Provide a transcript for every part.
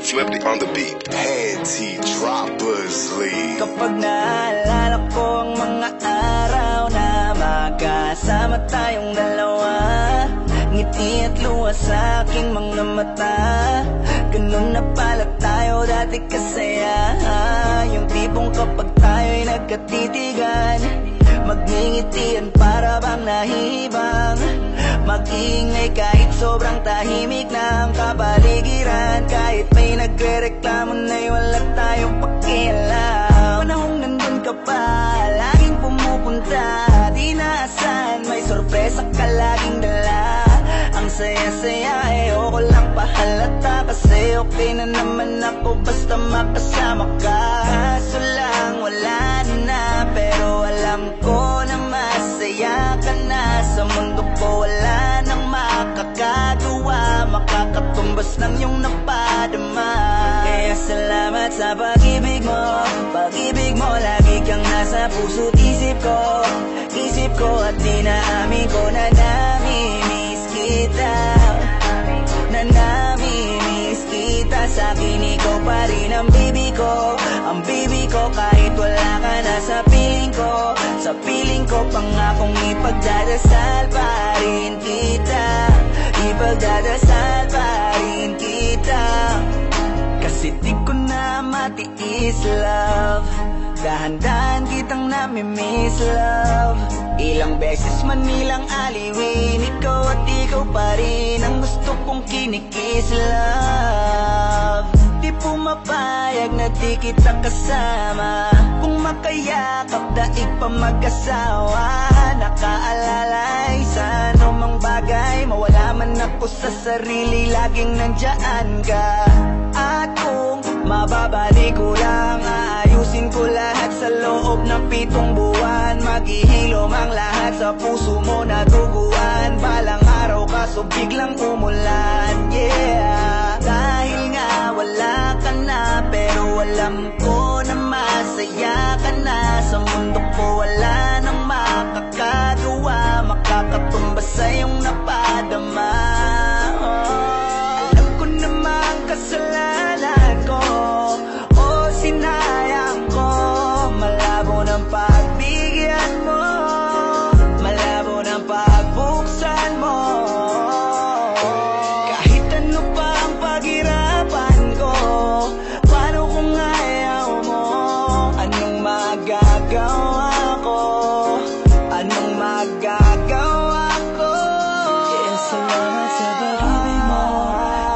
Swifty on the beat. Panty Droppers League. Kapag naalala ko ang mga araw na magkasama tayong dalawa, ngiti at luha sa aking mga mata. Ganun na pala tayo dati kasaya. Yung tipong kapag tayo'y nagkatitigan, magngingitian para bang nahihibang. Mag-iingay kahit sobrang tahimik ng kapaligiran. Kahit may nagre-reklamo na'y wala tayong pakialam. Panahong nandun ka pa, laging pumupunta, di naasan, may sorpresa ka laging dala. Ang saya-saya, ayoko lang pahalata, kasi okay na naman ako basta makasama ka. Kaso lang wala na, pero alam ko na masaya ka na. Sa mundo ko wala nang makakagawa, makakatumbas ng iyong napadama. Kaya salamat sa pag-ibig mo, pag-ibig mo. Lagi kang nasa puso't isip ko at dinaamin ko na namimiss kita. Na namimiss kita. Sa'kin ikaw pa rin ang baby ko, ang baby ko. Kahit wala ka na sa piling ko, sa piling ko, pangakong ipagdadasal pa rin kita, ipagdadasal pa rin kita. Kasi di ko na matiis, love, dahan-dahan kitang namimiss, love. Ilang beses man nilang aliwin, ikaw at ikaw pa rin ang gusto kong kinikis, love. Di pumapayag na di kita kasama, kung makayakap daig pa mag-asawa. Nakaalalay sa anumang bagay, mawala man ako sa sarili, laging nandyan ka. At kung mababalik ko lang, aayusin ko lahat sa loob ng 7 buwan. Maghihilom ang lahat sa puso mo na duguan. Balang araw kaso biglang umulan, yeah. Dahil nga wala ka na, pero alam ko na masaya ka na. Sa mundo ko wala nang makakagawa, makakatumbas sa iyong napadama. Alam ko namang kasalanan ko, o sinayang ko. Malabo ng pagbigyan mo, malabo ng pagbuksan mo. Kahit ano pa ang paghirapan ko, paano kung ayaw mo? Anong magagawa ko? Anong magagawa ko? Kaya salamat sa pag-ibig mo,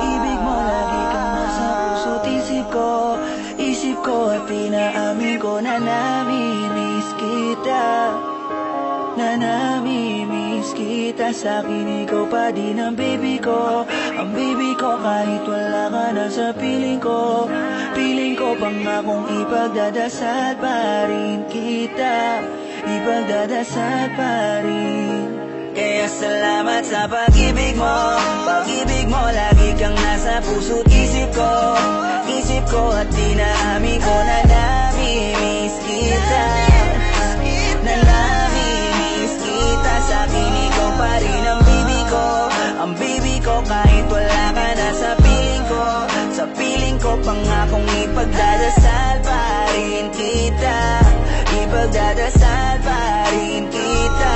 ibig mo. Lagi kang nasa puso't isip ko at inaamin ko na namimiss kita, na namimiss kita. Sa'kin ikaw pa din ang baby ko, ang baby ko. Kahit wala ka na sa piling ko, pangakong ipagdadasal pa rin kita, ipagdadasal pa rin. Kaya salamat sa pag-ibig mo, pag-ibig mo. Lagi kang nasa puso't isip ko at dinaamin ko na namimiss kita, na namimiss kita. Sa'kin ikaw pa rin ang baby ko, ang baby ko. Kahit wala ka na sa piling ko, pangakong ipagdadasal pa rin kita, ipagdadasal pa rin kita.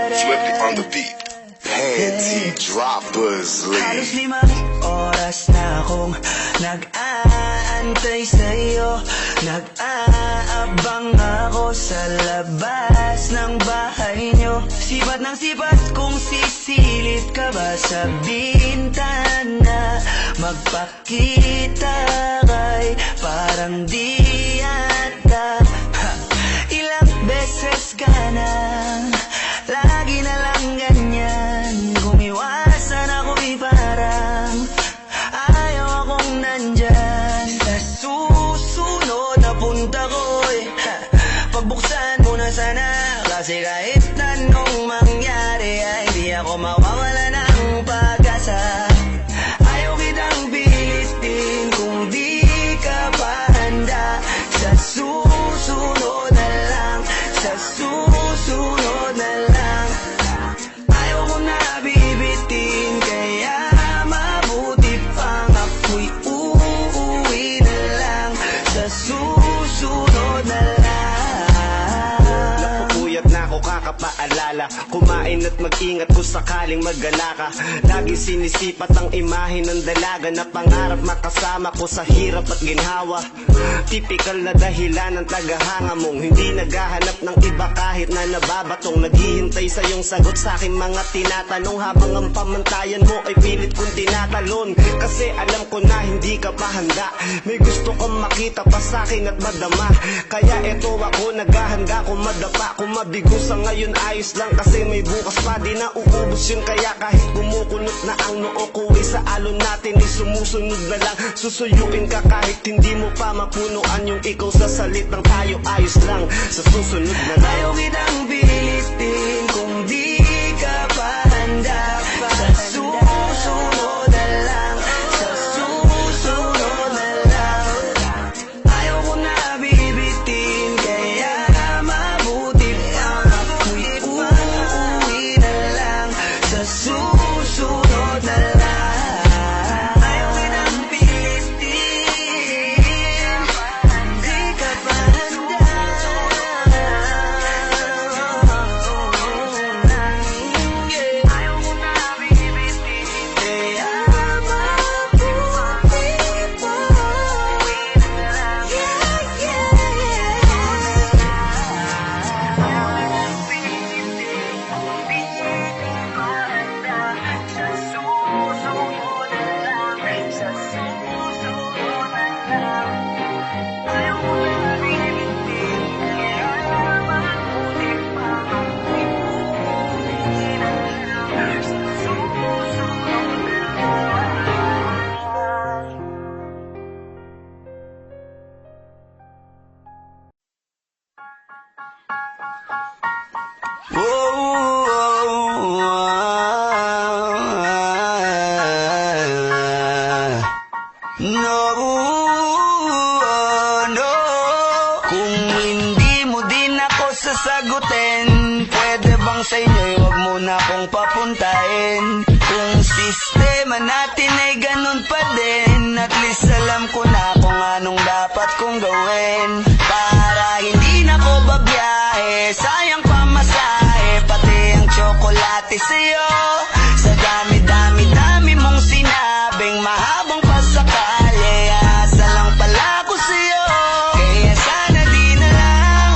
Swifty on the beat. Panty Droppers Halos League. 5 oras na akong nag-aantay sa'yo, nag-aabang ako sa labas ng bahay nyo. Sipat ng sipat kung sisilip ka ba sa bintana, magpakita kay parang di at husgana. Lagi na lang ganyan, gumiwasan ako'y parang ayaw akong nandyan. Sa susunod na punta ko'y pagbuksan mo na sana, kasi kahit anong mangyari ay di ako mawawala ng pag-asa. Ayaw kitang pilitin kung di ka pa handa. Sa susunod na lang, sa susunod na lang. Ayaw ko na bibitin, kaya mabuti pang ako'y uuwi na lang. Sa susunod na lang. Napupuyat na ako kakapaalala, kumain at mag-ingat kung sakaling mag-gala ka. Lagi sinisipat ang imahe ng dalaga na pangarap makasama ko sa hirap at ginhawa. Tipikal na dahilan ng tagahanga mong hindi naghahanap ng iba kahit na nababatong. Naghihintay sa iyong sagot sa aking mga tinatanong, habang ang pamantayan mo ay pilit kong tinatalon. Kasi alam ko na hindi ka pa handa, may gusto kang makita pa sa akin at madama. Kaya eto ako naghahanda, kung madapa, kung mabigo sa ngayon ayos lang, kasi may bukas pa, di na uubos yun. Kaya kahit kumukulot na ang noo ko ay sa alon natin ay sumusunod na lang. Susuyuin ka kahit hindi mo pa mapunuan yung ikaw sa salitang tayo ayos lang. Sa susunod na lang. Ayaw kitang pilitin kung di ka pa handa. Sa susunod na lang, sa susunod na lang. Ayaw ko na bibitin, kaya mabuti pang ako'y uuwi na lang. Sa susunod na lang. Ayaw kitang pilitin, di ka pa handa. Ayaw ko na bibitin, kaya mabuti pang uuwi na lang. No. Kung hindi mo din ako sasagutin, pwede bang sa inyo'y wag mo na akong papuntahin? Kung sistema natin ay ganun pa din, at least alam ko na kung anong dapat kong gawin. Para hindi na ko babiyahe, sayang pamasahe, pati ang tsokolate sa'yo. Sa dami-dami mong sinabing mahabang pasakali, asa lang pala ako sa'yo. Kaya sana di na lang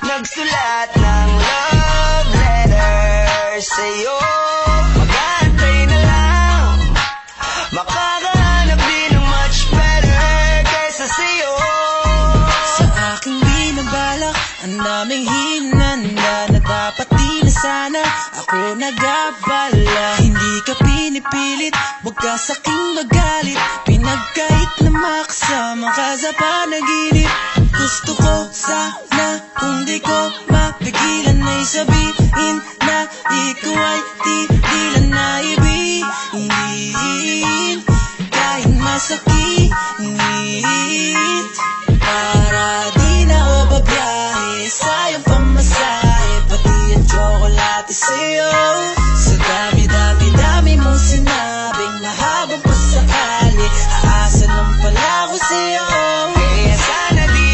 nagsulat ng love letter sa'yo. Mag-aantay na lang, makakahanap din ng much better kaysa sa'yo. Sa aking binabalak, ang daming hinanda na dapat di na sana ako nag-abala. Hindi ka pinipilit, wag ka sa'king magalit, pinagkait na makasama ka sa panaginip. Gusto ko sana kung di ko mapigilan ay sabihin na ikaw ay tigilan na ibigin. Kahit masakit, para di na ako babiyahe, sayang pamasahe, pati ang tsokolate sa'yo. Sa dami-dami mong sinabing mahabang pasakali, aasa lang pala ako sa'yo. Kaya sana di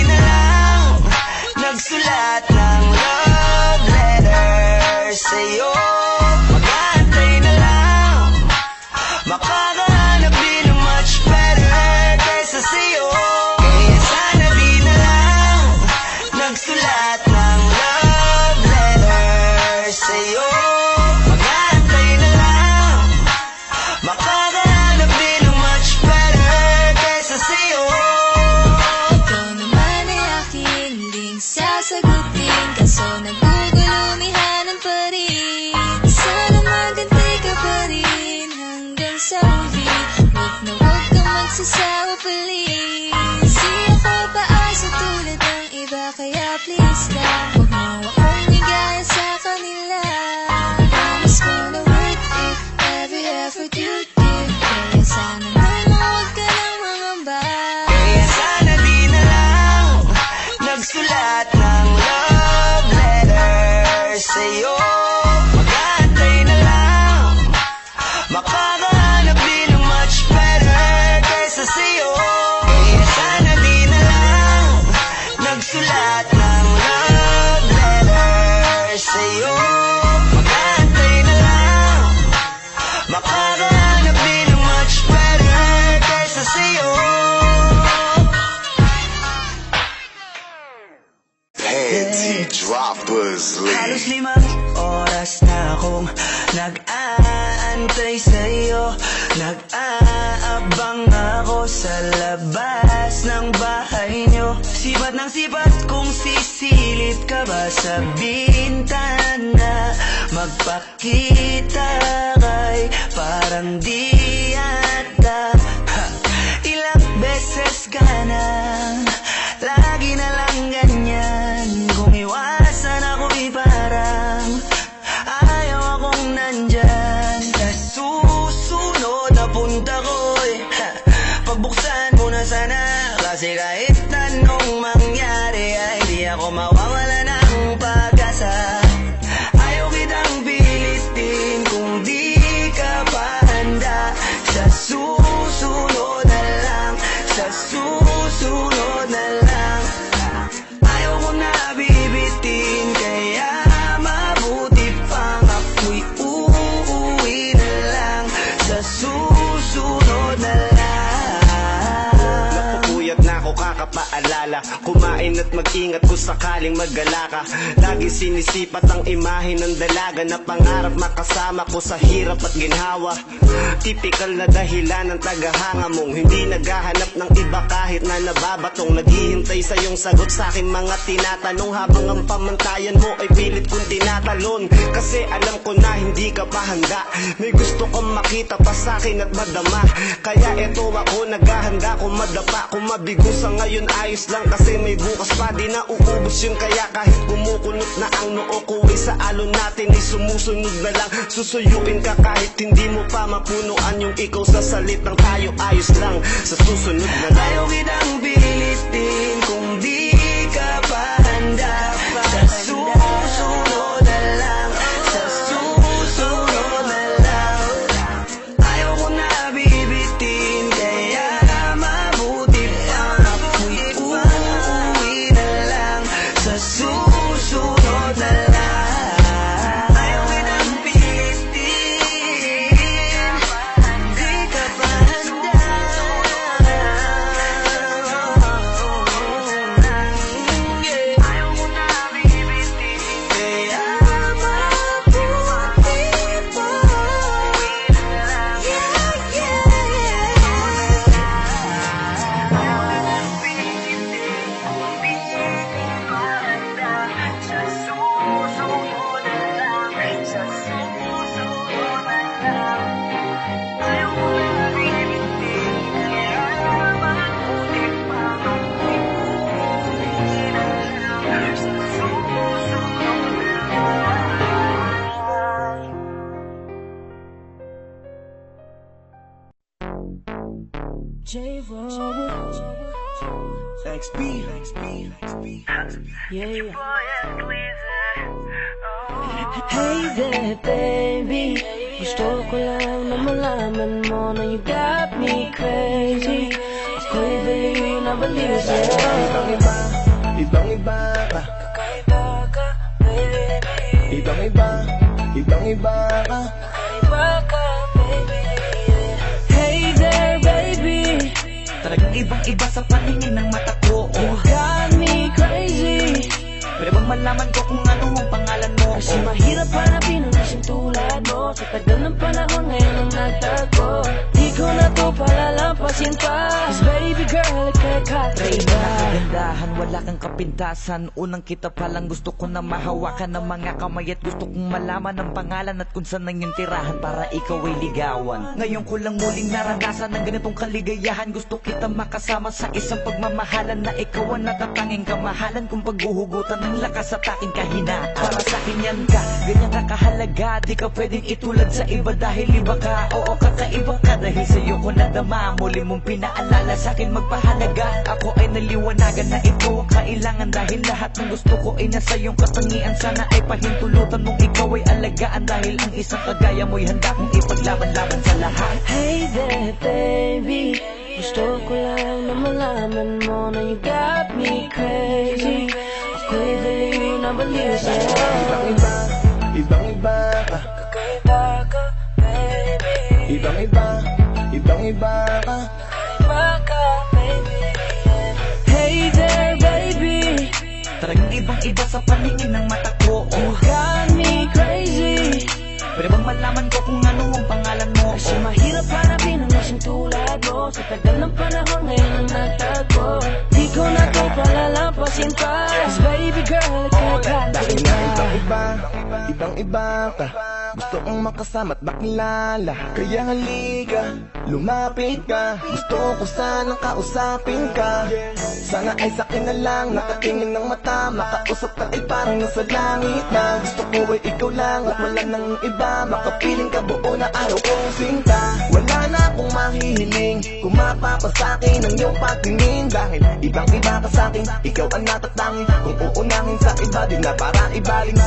magsasawapaling. Kasi ako paasa tulad ng iba, kaya please lang huwag mo akong igaya sa kanila. Promise ko na worth it, every effort you give. Kaya sana naman huwag ka nang mangamba. Kaya sana di na lang nagsulat ng love letter sa'yo. Mag-aantay na lang, makakahanap din ng much better kaysa sa'yo. Kaya sana di na lang nagsulat ng love letter sa'yo. Mag-aantay na lang, makakahanap din ng much better kaysa sa'yo. Panty droppers Halos league. 5 oras na akong nag-aantay sa'yo. Nag-aabang ako sa labas ng bahay nyo. Sipat ng sipat kung sisilip ka ba sa bintana. Magpakita kay parang di yata. Ilang beses ka na, lagi na lang ganyan. Kung iwasan ako'y parang ayaw akong nandyan. Sa susunod na punta ko'y pagbuksan mo na sana. Kasi kahit anong mangyari ay di ako mawawala ng pag-asa. Ayaw kitang pilitin kung di ka pa handa. Sa susunod na lang, sa susunod na lang. Ayaw ko na bibitin, kaya mabuti pang ako'y uuwi na lang. Sa susunod na lang. Napupuyat na ako kakapaalala. Kumain at mag-ingat kung sakaling maggala ka. Lagi sinisipat ang imahe ng dalaga na pangarap makasama ko sa hirap at ginhawa. Tipikal na dahilan ng tagahanga mong hindi naghahanap ng iba kahit na nababatong. Naghihintay sa iyong sagot sa aking mga tinatanong, habang ang pamantayan mo ay pilit kong tinatalon. Kasi alam ko na hindi ka pa handa. May gusto kang makita pa sa akin at madama. Kaya eto ako naghahanda, kung madapa, kung mabigo sa ngayon ayos lang. Kasi may bukas pa, di na uubos yun. Kaya kahit kumukulot na ang noo ko ay sa alon natin ay sumusunod na lang. Susuyuin ka kahit hindi mo pa mapunuan yung ikaw sa salitang tayo ayos lang. Sa susunod na lang. Ayaw kitang pilitin kung di ka pa handa. Sa susunod na lang, sa susunod na lang. Ayaw ko na bibitin, kaya mabuti pang ako'y uuwi na lang. Sa susunod na lang. Ayaw kitang pilitin, di ka pa handa. Ayaw ko na bibitin, kaya mabuti pang uuwi na lang. XB. Yeah. Hey there, baby. Gusto ko lang na malaman mo na you got me crazy. Ako'y baliw na baliw sa'yo. Ibang-iba, ibang-iba ka. Kakaiba ka, baby. Ibang-iba, ibang-iba ka. Kakaiba ka, baby. Hey there, baby. Talagang ibang-iba sa paningin ng mata ko. You got me crazy. Pwede bang malaman ko kung ano ang pangalan mo? Kasi mahirap hanapin ang isang tulad mo. Sa tagal ng panahon ngayon ang nagtagpo. Di ko na to palalampas lalampasin pa. Cause baby girl, ika'y kakaiba. Kagandahan, wala kang kapintasan. Unang kita pa lang gusto ko na mahawakan ng mga kamay. At gusto kong malaman ang pangalan at kung saan ang iyong tirahan para ikaw ay ligawan. Ngayon ko lang muling naranasan ng ganitong kaligayahan. Gusto kita makasama sa isang pagmamahalan na ikaw ang natatanging kamahalan kung paghuhugutan ng lakas at aking kahinaan. Para sa akin yan ka, ganyan ka kahalaga. Di ka pwedeng itulad sa iba dahil iba ka. Oo, kakaiba ka dahil sa'yo ko nadama. Muli mong pinaalala sa akin magpahalaga. Ako ay naliwanagan na ikaw ang kailangan dahil lahat ng gusto ko ay nasa iyong katangian. Sana ay pahintulutan mong ikaw ay alagaan dahil ang isang kagaya mo'y handa kong ipaglaban-laban sa lahat. Hey there baby, gusto ko lang na malaman mo na you got me crazy. Ako'y baliw na baliw sa'yo. Ibang-iba, ibang-iba ka. Kakaiba ka baby. Ibang-iba, ibang-iba ka. Kakaiba ka baby. Hey there baby, Talagang ibang-iba sa paningin ng mata ko. you got me crazy. Pwede bang malaman ko kung ano ang pangalan mo? Kasi mahirap hanapin ang isang tulad mo. Sa tagal ng panahon ngayon ang nagtagpo. Di ko na to palalampasin pa. Cause baby girl, ika'y Dahil na kakaiba. ibang-iba, ibang-iba ka. Gusto kong makasama at makilala. Kaya halika, lumapit ka. Gusto ko sanang kausapin ka. Sana ay sakin na lang, nakatingin ng mata. Makausap ka ay parang nasa langit na. Gusto ko ay ikaw lang at wala nang iba. Makapiling ka buo na araw kong sinta. Wala na akong mahihiling kung mapapasakin ang iyong pagtingin. Dahil ibang-iba ka sa'kin, ikaw ang natatangi. Kung uunahin sa iba, di na para ibaling.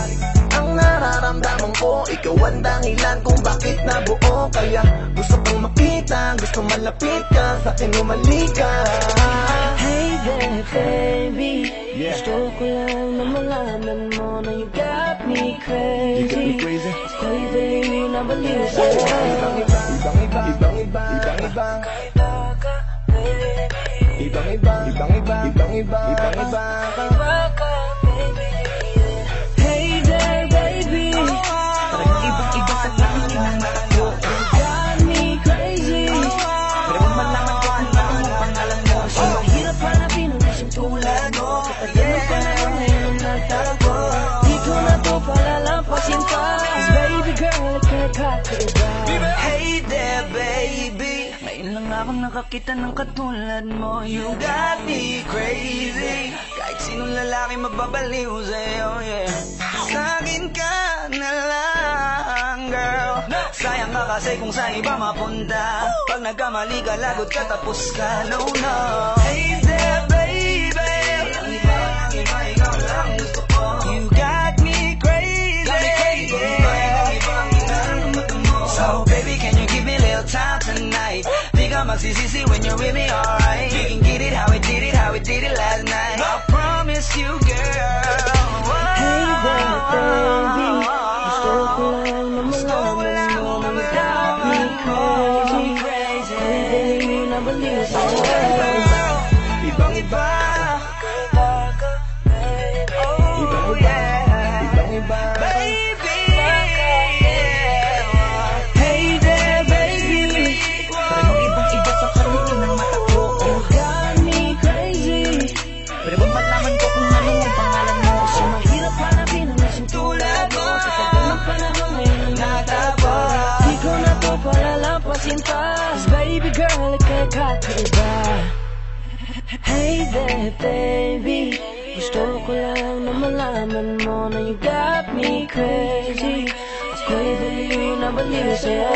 Ang nararamdaman ko, ikaw ang dahilan kung bakit nabuo. Kaya gusto kong makita, gusto malapit ka, sa'kin umalik ka. Hey there baby, gusto ko lang na malaman mo na you got me crazy. You got me crazy. Ako'y baliw na baliw sa'yo. Ibang-iba, ibang-iba, ibang-iba, ibang-iba. Kakaiba ka baby. Ibang-iba, ibang-iba, ibang-iba, ibang-iba ka. Kakaiba ka baby. Hey there baby, Talagang ibang-iba sa paningin ng mata ko. you got me crazy. Pwede bang malaman ko kung ano ang pangalan mo? Kasi mahirap hanapin ang isang tulad mo. Sa tagal ng panahon ngayon ang nagtagpo. Di ko na to palalampasin pa. Cause baby girl, ika'y kakaiba. Hey there baby, ngayon lang akong nakakita ng katulad mo. You got me crazy. Kahit sinong lalaki mababaliw sa'yo, yeah. Sa'kin ka na lang, girl. Sayang ka kasi kung sa iba mapunta. Pag nagkamali ka, lagot ka, tapos ka, no, no. Hey there baby, ang iba, ikaw lang gusto ko. You got me crazy, So baby, can you give me a little time tonight? Di ka magsisisi when you're with me, alright? We can get it how we did it last night. I promise you, girl. Hey there baby, gusto ko lang na malaman mo na you got me crazy. Ako'y baliw na baliw sa'yo. Ibang-iba. Kakaiba ka baby. Oh yeah. Ibang-iba, Baby, hey there baby. Talagang ibang-iba sa paningin ng mata ko. You got me crazy. Pwede bang malaman ko kung ano ang pangalan mo? Kasi mahirap hanapin ang isang tulad mo. Sa tagal ng panahon ngayon ang nagtagpo. Di ko na to palalampasin pa. Cause baby girl, ika'y kakaiba. Hey there baby, gusto ko lang na malaman mo na you got me crazy. Ako'y baliw na baliw sa'yo.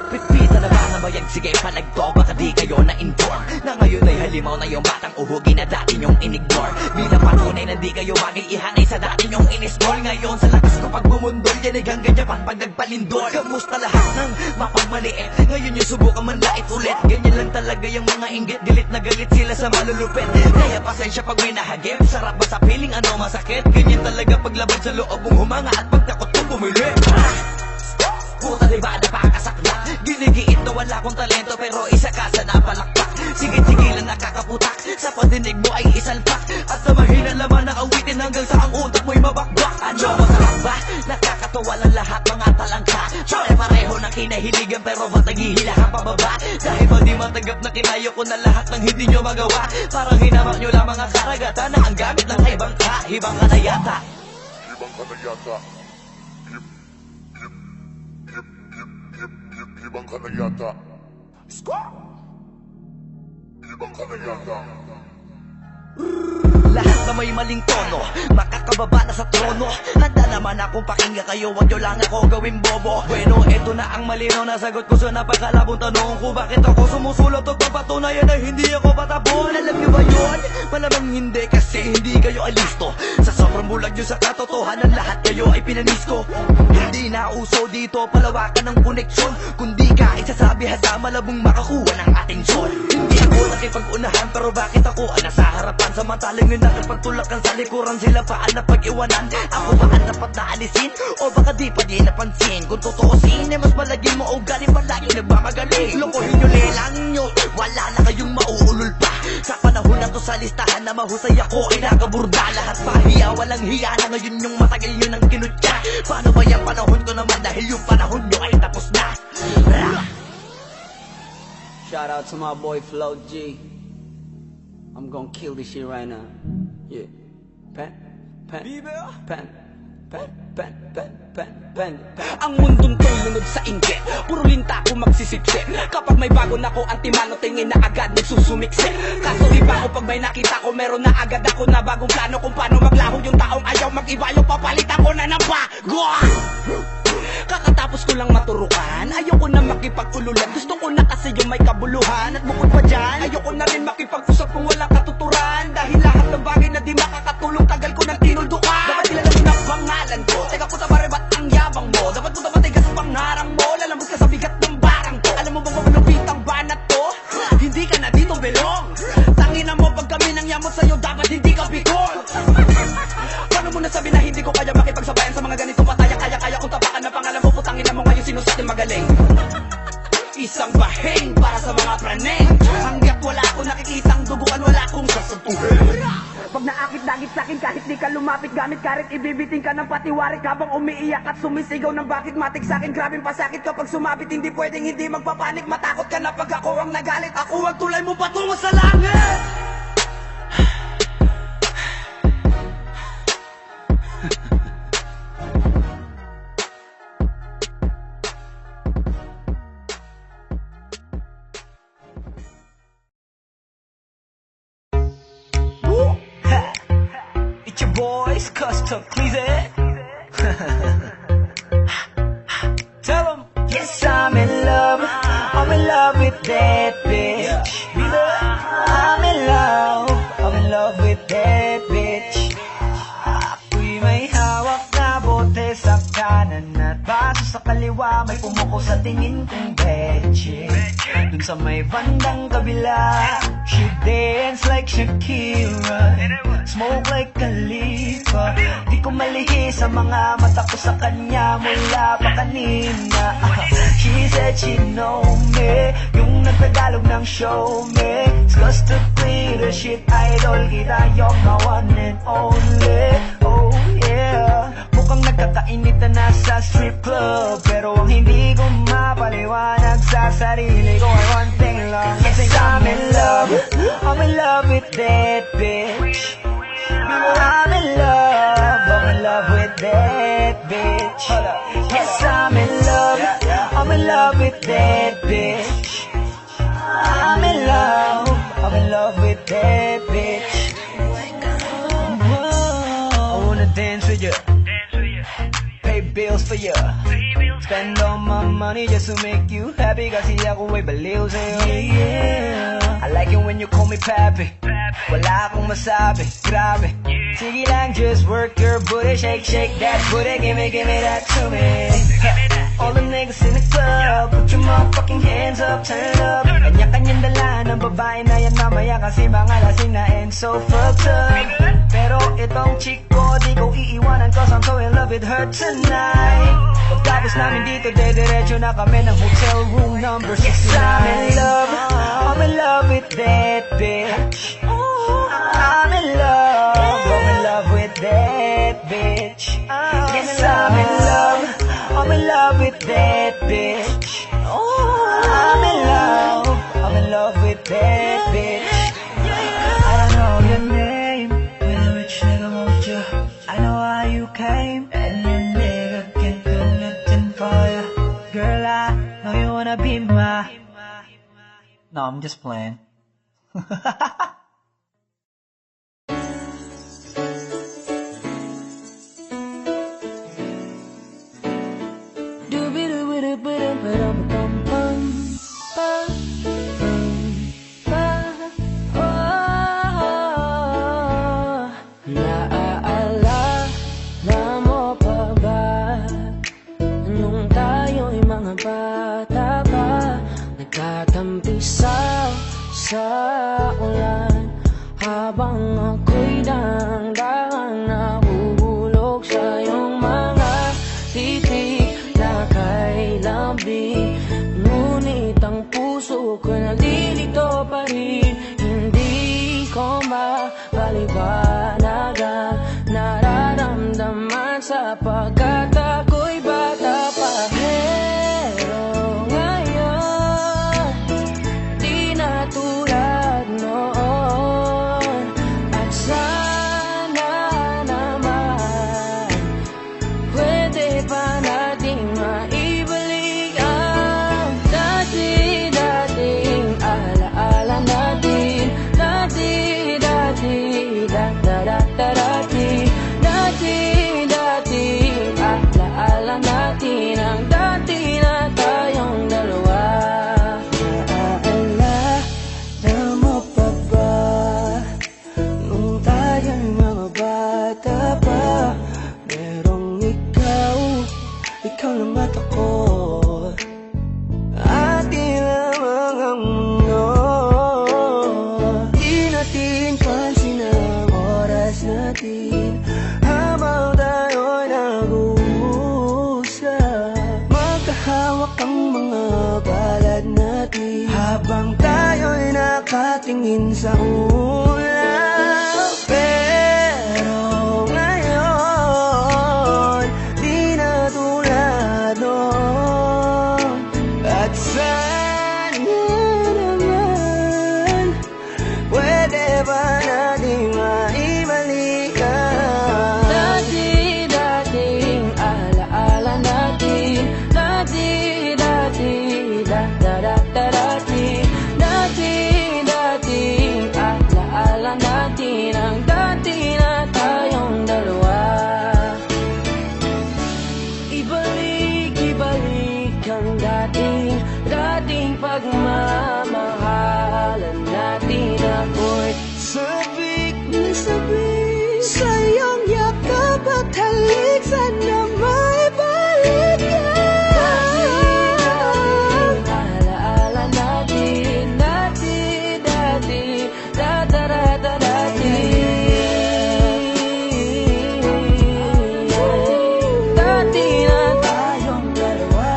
Pitpita na ba ng bayag? Sige, palagto. Baka di kayo na-inform na ngayon ay halimaw na yung batang uhugin na dati nyong in-ignore. Bilang patunay na di kayo mag-iihanay sa dati nyong in-scroll. Ngayon sa lakas ko pag bumundol, yan ay hanggang Japan pag nagpalindol. Kamusta lahat ng mapagmaliit? Ngayon yung subukan manlait ulit. Ganyan lang talaga yung mga inggit. Galit na galit sila sa malulupit. Kaya pasensya pag may nahagip. Sarap ba sa piling ano masakit? Ganyan talaga paglaban sa loob mong humanga at pagtakot mo bumili. Puta diba napakasakla? Ginigiit na wala kong talento pero isa ka sa napalakpak. Sigit-sigilan nakakaputak, sa padinig mo ay isalpak. At sa mahina laman ng awitin hanggang sa ang utak mo'y mabakbak. Ano masarap ba? Nakakatawa lang lahat mga talangka. Pare-pareho ng kinahiligan pero ba't naghihilahan pababa? Dahil ba di matanggap na kinayo ko na lahat ng hindi nyo magawa? Parang hinamak nyo lang mga karagatan na ang gamit lang ay bangka. Hibang ka na yata. Ibang ka na yata. Ibang ka na yata. Ibang ka na yata. Lahat na may maling tono, makakababa na sa trono. Handa naman akong pakinggan kayo, wag nyo lang ako gawin bobo. Bueno, eto na ang malinaw na sagot ko sa napakalabong tanong ko. Bakit ako sumusulot o papatunayan na hindi ako patabon? Alam nyo ba yun? Malamang hindi kasi hindi kayo alisto. Sa sobrang bulag nyo sa katotohanan, lahat kayo ay pinanis ko. Hindi na uso dito palawakan ng koneksyon, kundi ka isasabi hasta malabong makakuha ng atensyon. Hindi ako nakipag-unahan pero bakit ako ang nasa harapan? Samantalang yun nakipagtulakan sa likuran, sila pa ang napag-iwanan. Ako ba ang dapat na alisin? O baka di pa di napansin? Kung totoosin, mas malagin mo o galing palagi nagmamagaling. Lokohin nyo, lelangin nyo, wala na kayong mauulol pa. Sa panahon na to sa listahan na mahusay ako ay nakaburda. Lahat pahiya, walang hiya na ngayon yung matagal nyo ng kinutya. Paano ba yung panahon ko naman dahil yung panahon nyo ay tapos na? Shout out to my boy Flo G. I'm gonna kill this shit right now. Yeah. Pen. Ang mundong to'y lunod sa inggit, puro linta ko magsisipsip. Kapag may bago na ko, antimano tingin na agad nagsusumiksip. Kaso iba ko pag may nakita ko, meron na agad ako na bagong plano kung paano maglaho yung taong ayaw mag-iba. Yung papalitan ko na ng bago. Kakatapos ko lang maturukan, ayoko na makipag-ululan. Gusto ko na kasi yung may kabuluhan. At bukod pa dyan, ayoko na rin makipag-usap kung walang katuturan. Dahil lahat ng bagay na di makakatulong, tagal ko nang tinuldukan. Dapat kilala mo na pangalan ko, teka puta pare ba't ang yabang mo? Dapat puta matigas pangarang mo, lalambot ka sa bigat ng barang ko. Alam mo bang malupit ang banat to? Hindi ka na dito belong. Tangina mo pag kami nang yamot sa'yo, dapat hindi ka bikol. Paano mo nasabi na hindi ko kaya makipagsabayan sa mga ganito pataya? Kaya kung tapakan na pangalan mo, putangin na mo ngayon sino sa atin magaling. Isang bahing para sa mga praneng. Hanggat wala akong nakikitang duguan, wala akong sasantuhin. Pag naakit-dagit sa'kin kahit di ka lumapit, gamit karit ibibiting ka ng patiwarik habang umiiyak at sumisigaw ng bakit matik sa'kin. Grabing pasakit kapag sumabit, hindi pwedeng hindi magpapanik. Matakot ka na pag ako ang nagalit, ako ang tulay mo patungo sa langit. It's your boys, Custom Cleese. Tell them. Yes, I'm in love with that bitch. I'm in love with that bitch. Ako'y may hawak na bote sa kanan at baso sa kaliwa, may pumuko sa tingin kong betche. Dun sa may bandang kabila, she dance like Shakira, smoke like Khalifa. Di ko malihi sa mga mata ko sa kanya mula pa kanina. She said she know me, yung nagtagalog ng show me. It's cause to the shit idol, kita yung the one and only. Oh yeah, mukhang nagkakainitan na sa strip club, pero ang hindi ko mapaliwanag sa sarili ko ay one thing lang. Yes, I'm in love with that bitch. I'm in love with that bitch. Yes, I'm in love with that bitch. I'm in love with that bitch. I wanna dance with you, pay bills for you, spend all my money just to make you happy. Kasi ako ay baliw sa'yo. Yeah, I like it when you call me papi. Wala akong masabi, grabe. Sige lang, just work your booty, shake that booty, give me that to me. All the niggas in the club, put your motherfucking hands up, turn it up. Kanya-kanyang dala ng babae na yan mamaya kasi mga lasing na and so fucked up. Pero itong chick ko, di ko iiwanan cause I'm so in love with her tonight. Pagkatapos namin dito, dediretso na kami ng hotel room number 69. Yes, I'm in love with that bitch. I'm in love with that bitch. Yes, I'm in love with that bitch. I'm just playing. Naaalala mo pa ba nung tayo'y mga bata pa, nagtatampisaw sa ulan, habang ako'y daang-daang nahuhulog sa iyong mga titik na kay lambi. Ngunit ang puso ko nalilito pa rin, hindi ko mapaliwanagan nararamdaman sapagkat ako'y bata pa. Pero ngayon, di na tulad noon, at sana naman pwede pa nating maibalik ang dati-dating alaala natin. Dati-dati, da-da-da-da-dati, dati-dati, alaala natin ang dati na tayong dalawa. Naaalala mo pa ba nung tayo'y mga bata pa, merong ikaw naman ako, ating lamang ang mundo. Di natin pansin ang oras natin habang tayo'y nag-uusap, magkahawak ang mga palad natin habang tayo'y nakatingin sa ulap. Pero ngayon, di na tulad noon, at sana naman pwede ba nating maibalik ang dati-dating alaala natin. Dati-dati, da-da-da-da-dati, dati-dating alaala natin ang dati na tayong dalawa. Ibalik ang dating pagmamahalan natin. Ako'y sabik na sabik sa iyong yakap at halik, sana maibalik yan. Alaala natin, dati-dati, da-da-da-da-dati, dati na tayong dalawa.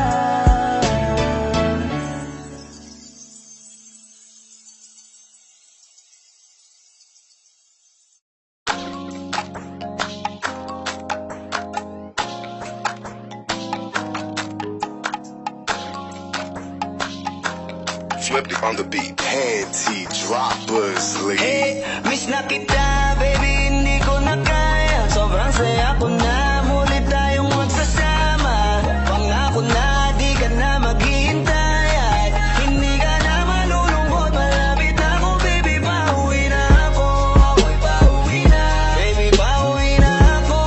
Flip it on the beat, panty droppers, Hey, miss na kita, baby, hindi ko na kaya. Sobrang saya ko na, muli tayong magsasama. Pangako na, di ka na maghihintay at hindi ka na malulungkot. Malapit na ako, baby, pauwi na ako. Ako'y pauwi na, baby, pauwi na ako.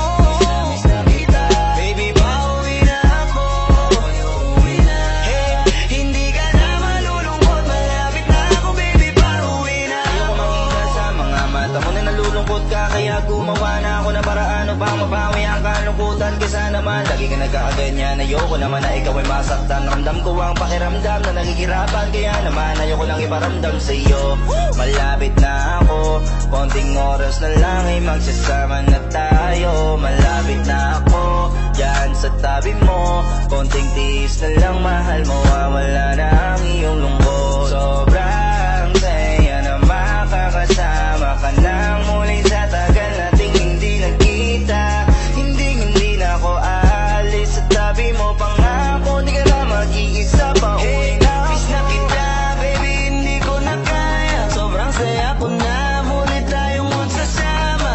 Miss na kita, baby, pauwi na ako. Ako'y uuwi na. Hey, hindi ka na malulungkot. Malapit na ako, baby, pauwi na ako. Makita sa mga mata mo na nalulungkot ka, kaya gumawa na ako na paraan upang mabawi ang kalungkutan. Kesa naman, lagi ka nagkakaganyan. Ayoko naman na ikaw ay masaktan. Ramdam ko ang pakiramdam na nagigirapan, kaya naman ayoko lang iparamdam sa iyo. Malapit na ako, konting oras na lang ay magsasama na tayo. Malapit na ako, dyan sa tabi mo, konting tiis na lang, mahal mo, wala na ang iyong lungkot. Sobrang saya na makakasama ka nang muli sa tagal nating hindi nagkita. Hindi na ako aalis sa tabi mo, pangako di ka na mag-iisa pa. Hey, miss na kita, baby, hindi ko na kaya. Sobrang saya ko na, muli tayong magsasama.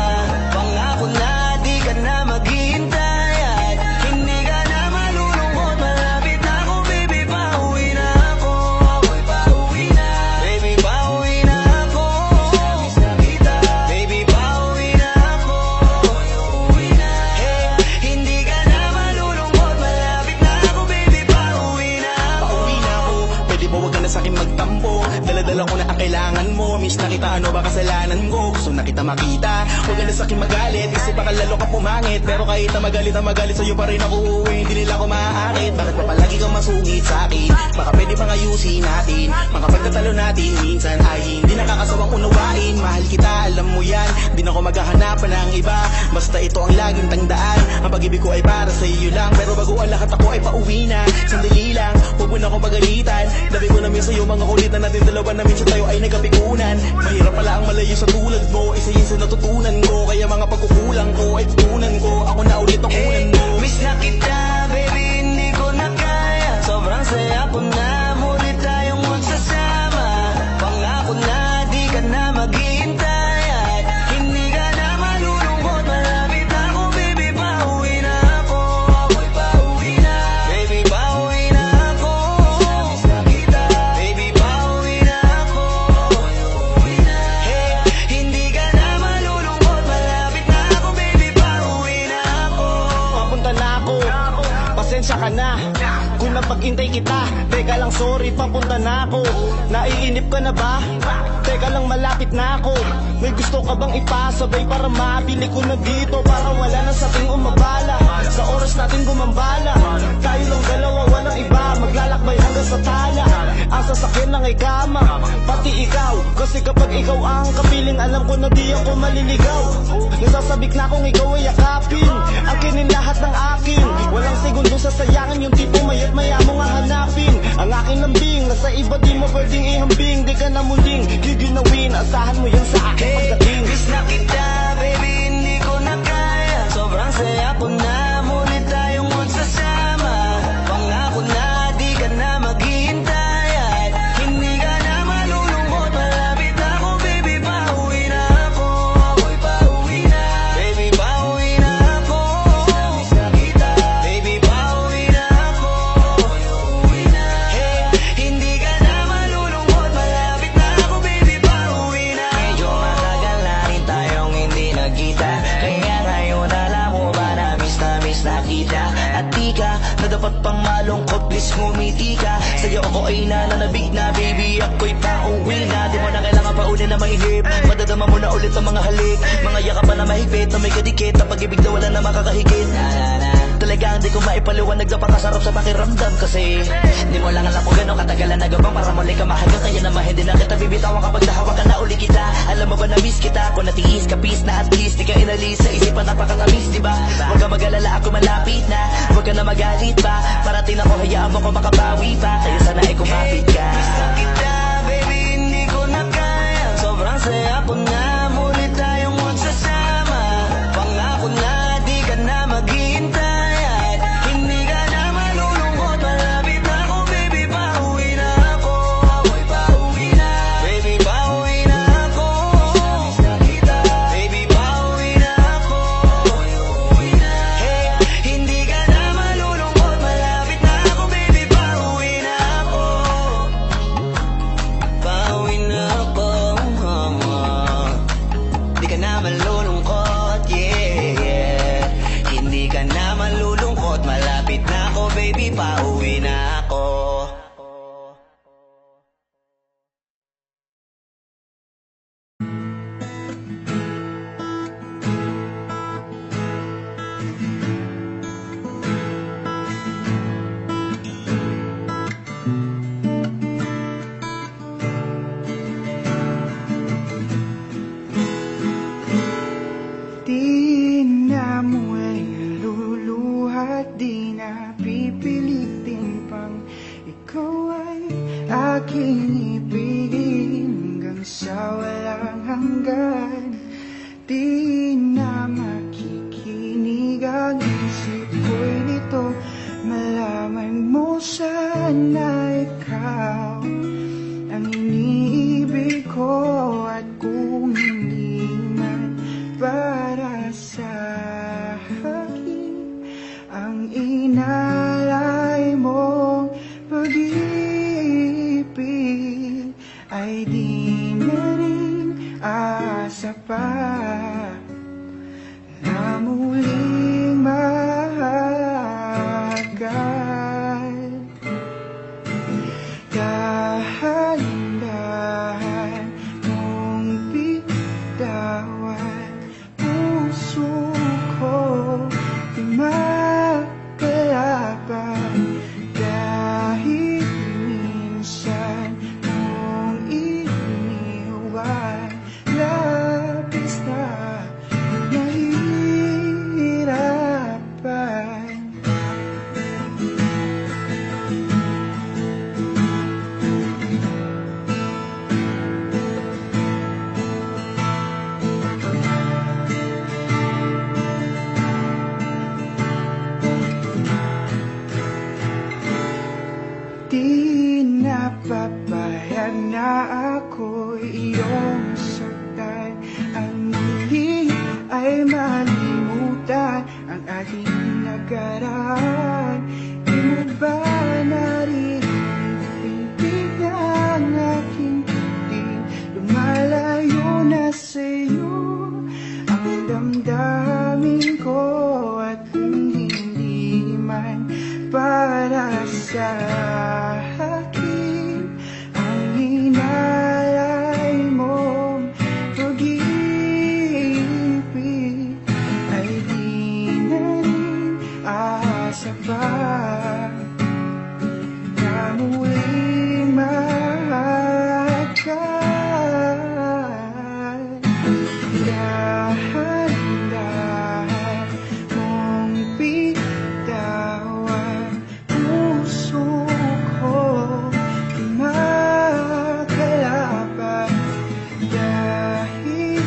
Pangako na, di ka na maghihintay at hindi ka na malulungkot. Malapit na ako, baby, pauwi na ako. Ako'y pauwi na, baby, na kita, ano ba kasalanan ko? Gusto na kita makita, huwag ka na sa'kin magalit. Kasi baka lalo ka pumangit, pero kahit na magalit sa'yo pa rin ako uuwi. Hindi nila ako maaakit. Bakit pa palagi kang masungit sa'kin? Baka pwede pang ayusin natin. Mga pagtatalo natin minsan ay hindi nakakasawang unawain. Mahal kita, alam mo yan, di na ako maghahanapan ng iba. Basta ito ang laging tandaan, ang pag-ibig ko ay para sa iyo lang. Pero bago ang lahat ako ay pauwi na. Sandali lang, huwag mo na akong pagalitan. Dabi ko namin sa'yo mga kulit na natin dalawa na minsan tayo ay nagkapikunan. Mahirap pala ang malayo sa tulad mo, isa yun sa natutunan ko. Kaya mga pagkukulang ko ay tutunan ko. Ako na ulit ang unan mo. Miss na kita, baby, hindi ko na kaya. Sobrang saya ko na, muli tayong magsasama. Pangako na, di ka na maghihintay. At hindi ka na malulungkot. Malapit ako, baby, pauwi na ako. Ako'y pauwi na. Baby, pauwi na ako. Miss na kita, baby, pauwi na ako. Pauwi na. Hey, hindi ka na malulungkot. Malapit na ako, baby, pauwi na ako. Papunta na ako, pasensya ka na kung napag-intay kita. Teka lang, sorry, papunta na ako. Naiinip ka na ba? Teka lang, malapit na ako. May gusto ka bang ipasabay para mabili ko na dito? Para wala na sa ating umabala, sa oras natin gumambala. Tayo lang dalawa, walang iba, maglalakbay hanggang sa tala. Ang sasakyan lang ay kama, pati ikaw. Kasi kapag ikaw ang kapiling, alam ko na di ako maliligaw. Nasasabik na kung ikaw ay yakapin, akinin lahat ng akin. Walang segundo sasayangin, yung tipo mayat maya mo nga hanapin. Ang aking lambing, nasa iba di mo pwedeng ihambing. Di ka na muling giginawin, asahan mo yan sa akin pagdating. Miss na kita, baby, hindi ko na kaya. Sobrang saya ko na, muli tayong magsasama. Pangako na, di ka na maghihintay. At hindi ka na malulungkot. Malapit ako, baby, pauwi na ako. Ako'y pauwi na. Baby, pauwi na ako. Miss na kita, baby, pauwi na ako. Pauwi na. Hey, hindi ka na malulungkot. Malapit na ako, baby, pauwi na. Medyo matagal na rin tayong hindi nagkita. Kaya ngayon alam mo ba na miss na kita. At di ka na dapat pang malungkot, please ngumiti ka. Sa'yo ako ay nananabig na, baby, ako'y pauwi na. Di mo na kailangan pa uli na maihip, madadama mo na ulit ang mga halik. Mga yakap pa na mahigpit, na may kadikit, na pag-ibig na wala na makakahigit. Talagang di ko maipaliwanag, napakasarap sa pakiramdam. Kasi di mo lang alam kung gano'ng katagalan nagabang para muli ka mahanggang. Kaya naman hindi na kita bibitawan kapag nahawa ka na uli kita. Alam mo ba na miss kita, kung natiis ka peace na at least di ka inalis sa isipan, napakatamis, diba? Huwag ka mag-alala, ako malapit na. Huwag ka na magalit pa, parating ako, hayaan mo ko makabawi pa. Kaya sana ay kumapit ka. Miss na kita, baby, hindi ko na kaya. Sobrang saya ko na, muli tayong magsasama. Pangako na, di ka na maghihintay. At hindi ka na malulungkot. Malapit ako, baby, pauwi na ako. Ako'y pauwi na. Baby, pauwi na ako. Miss na kita, baby, pauwi na ako. Pauwi na. Hey, hindi ka na malulungkot. Malapit na ako, baby, pauwi na ako. Pauwi na ako. Di ka na malulungkot, yeah. Hindi ka na malulungkot. Malapit na ako, baby, pauwi na ako. Di na muling luluhat, di na pipilitin pang ikaw ay aking ibigin hanggang sa walang hanggan. Di na makikinig ang isip ko'y nito, malaman mo sana ikaw ang iniibig ko. At kung hindi man para sa akin ang inalay mong pag-ibig, ay di na rin asa pa na muling mahagad. Dahan-dahan mong dahan-dahan mong bitawan puso ko di makalaban dahil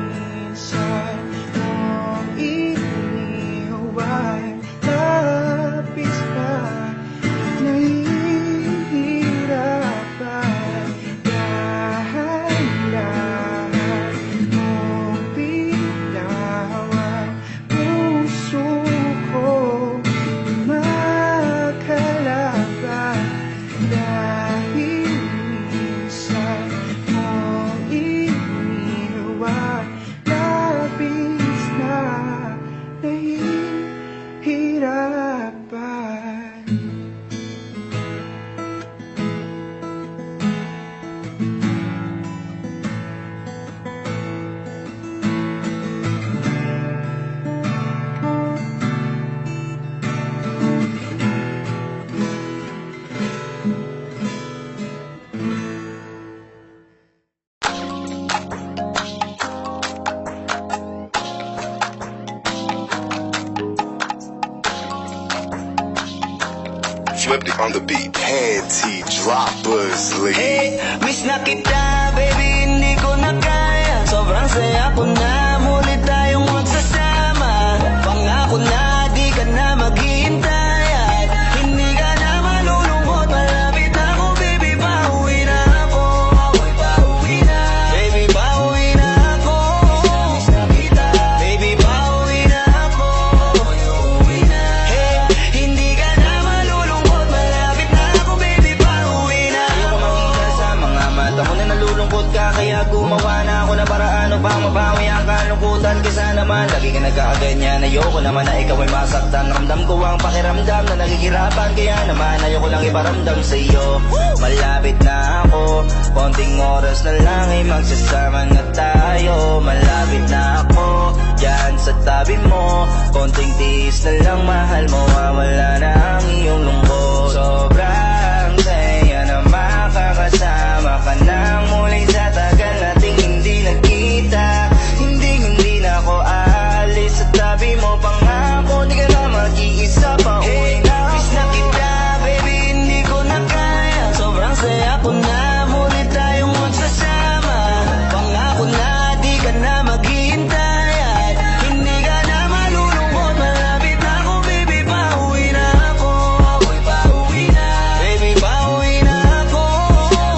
minsan mong iniwan labis na nahihirapan dahan-dahan mong bitawan puso ko di makalaban dahil minsan mong iniwan labis na nahihirapan. Flipped on the beat, panty droppers, Hey, miss na kita, baby, hindi ko na kaya. Sobrang saya ko na, muli tayong magsasama. Pangako na, di ka na maghihintay at hindi ka na malulungkot. Malapit na ako, baby, pauwi na ako. Pauwi na, baby, pauwi na ako. Miss na kita, baby, pauwi na ako. Pauwi na, hey, hindi ka na malulungkot. Malapit na ako, baby, pauwi na ako. Sa mga mata mo na nalulungkot ka, kaya gumawa na ako na paraan upang mabawi ang kalungkutan. Kesa naman, lagi ka nagkakaganyan. Ayoko naman na ikaw ay masaktan. Ramdam ko ang pakiramdam na nagigirapan. Kaya naman, ayoko lang iparamdam sa iyo. Malapit na ako, konting oras na lang ay magsasama na tayo. Malapit na ako, dyan sa tabi mo. Konting tiis na lang, mahal mo, wala na ang iyong lungkot. Sobrang saya na makakasama ka nang muli sa tagal nating hindi nagkita. Hindi na ako aalis sa tabi mo. Pangako, di ka na mag-iisa pa. Hey, miss na kita, baby, hindi ko na kaya. Sobrang saya ko na, muli tayong magsasama. Pangako na, di ka na maghihintay at hindi ka na malulungkot. Malapit na ako, baby, pauwi na ako. Pauwi na, baby, pauwi na ako.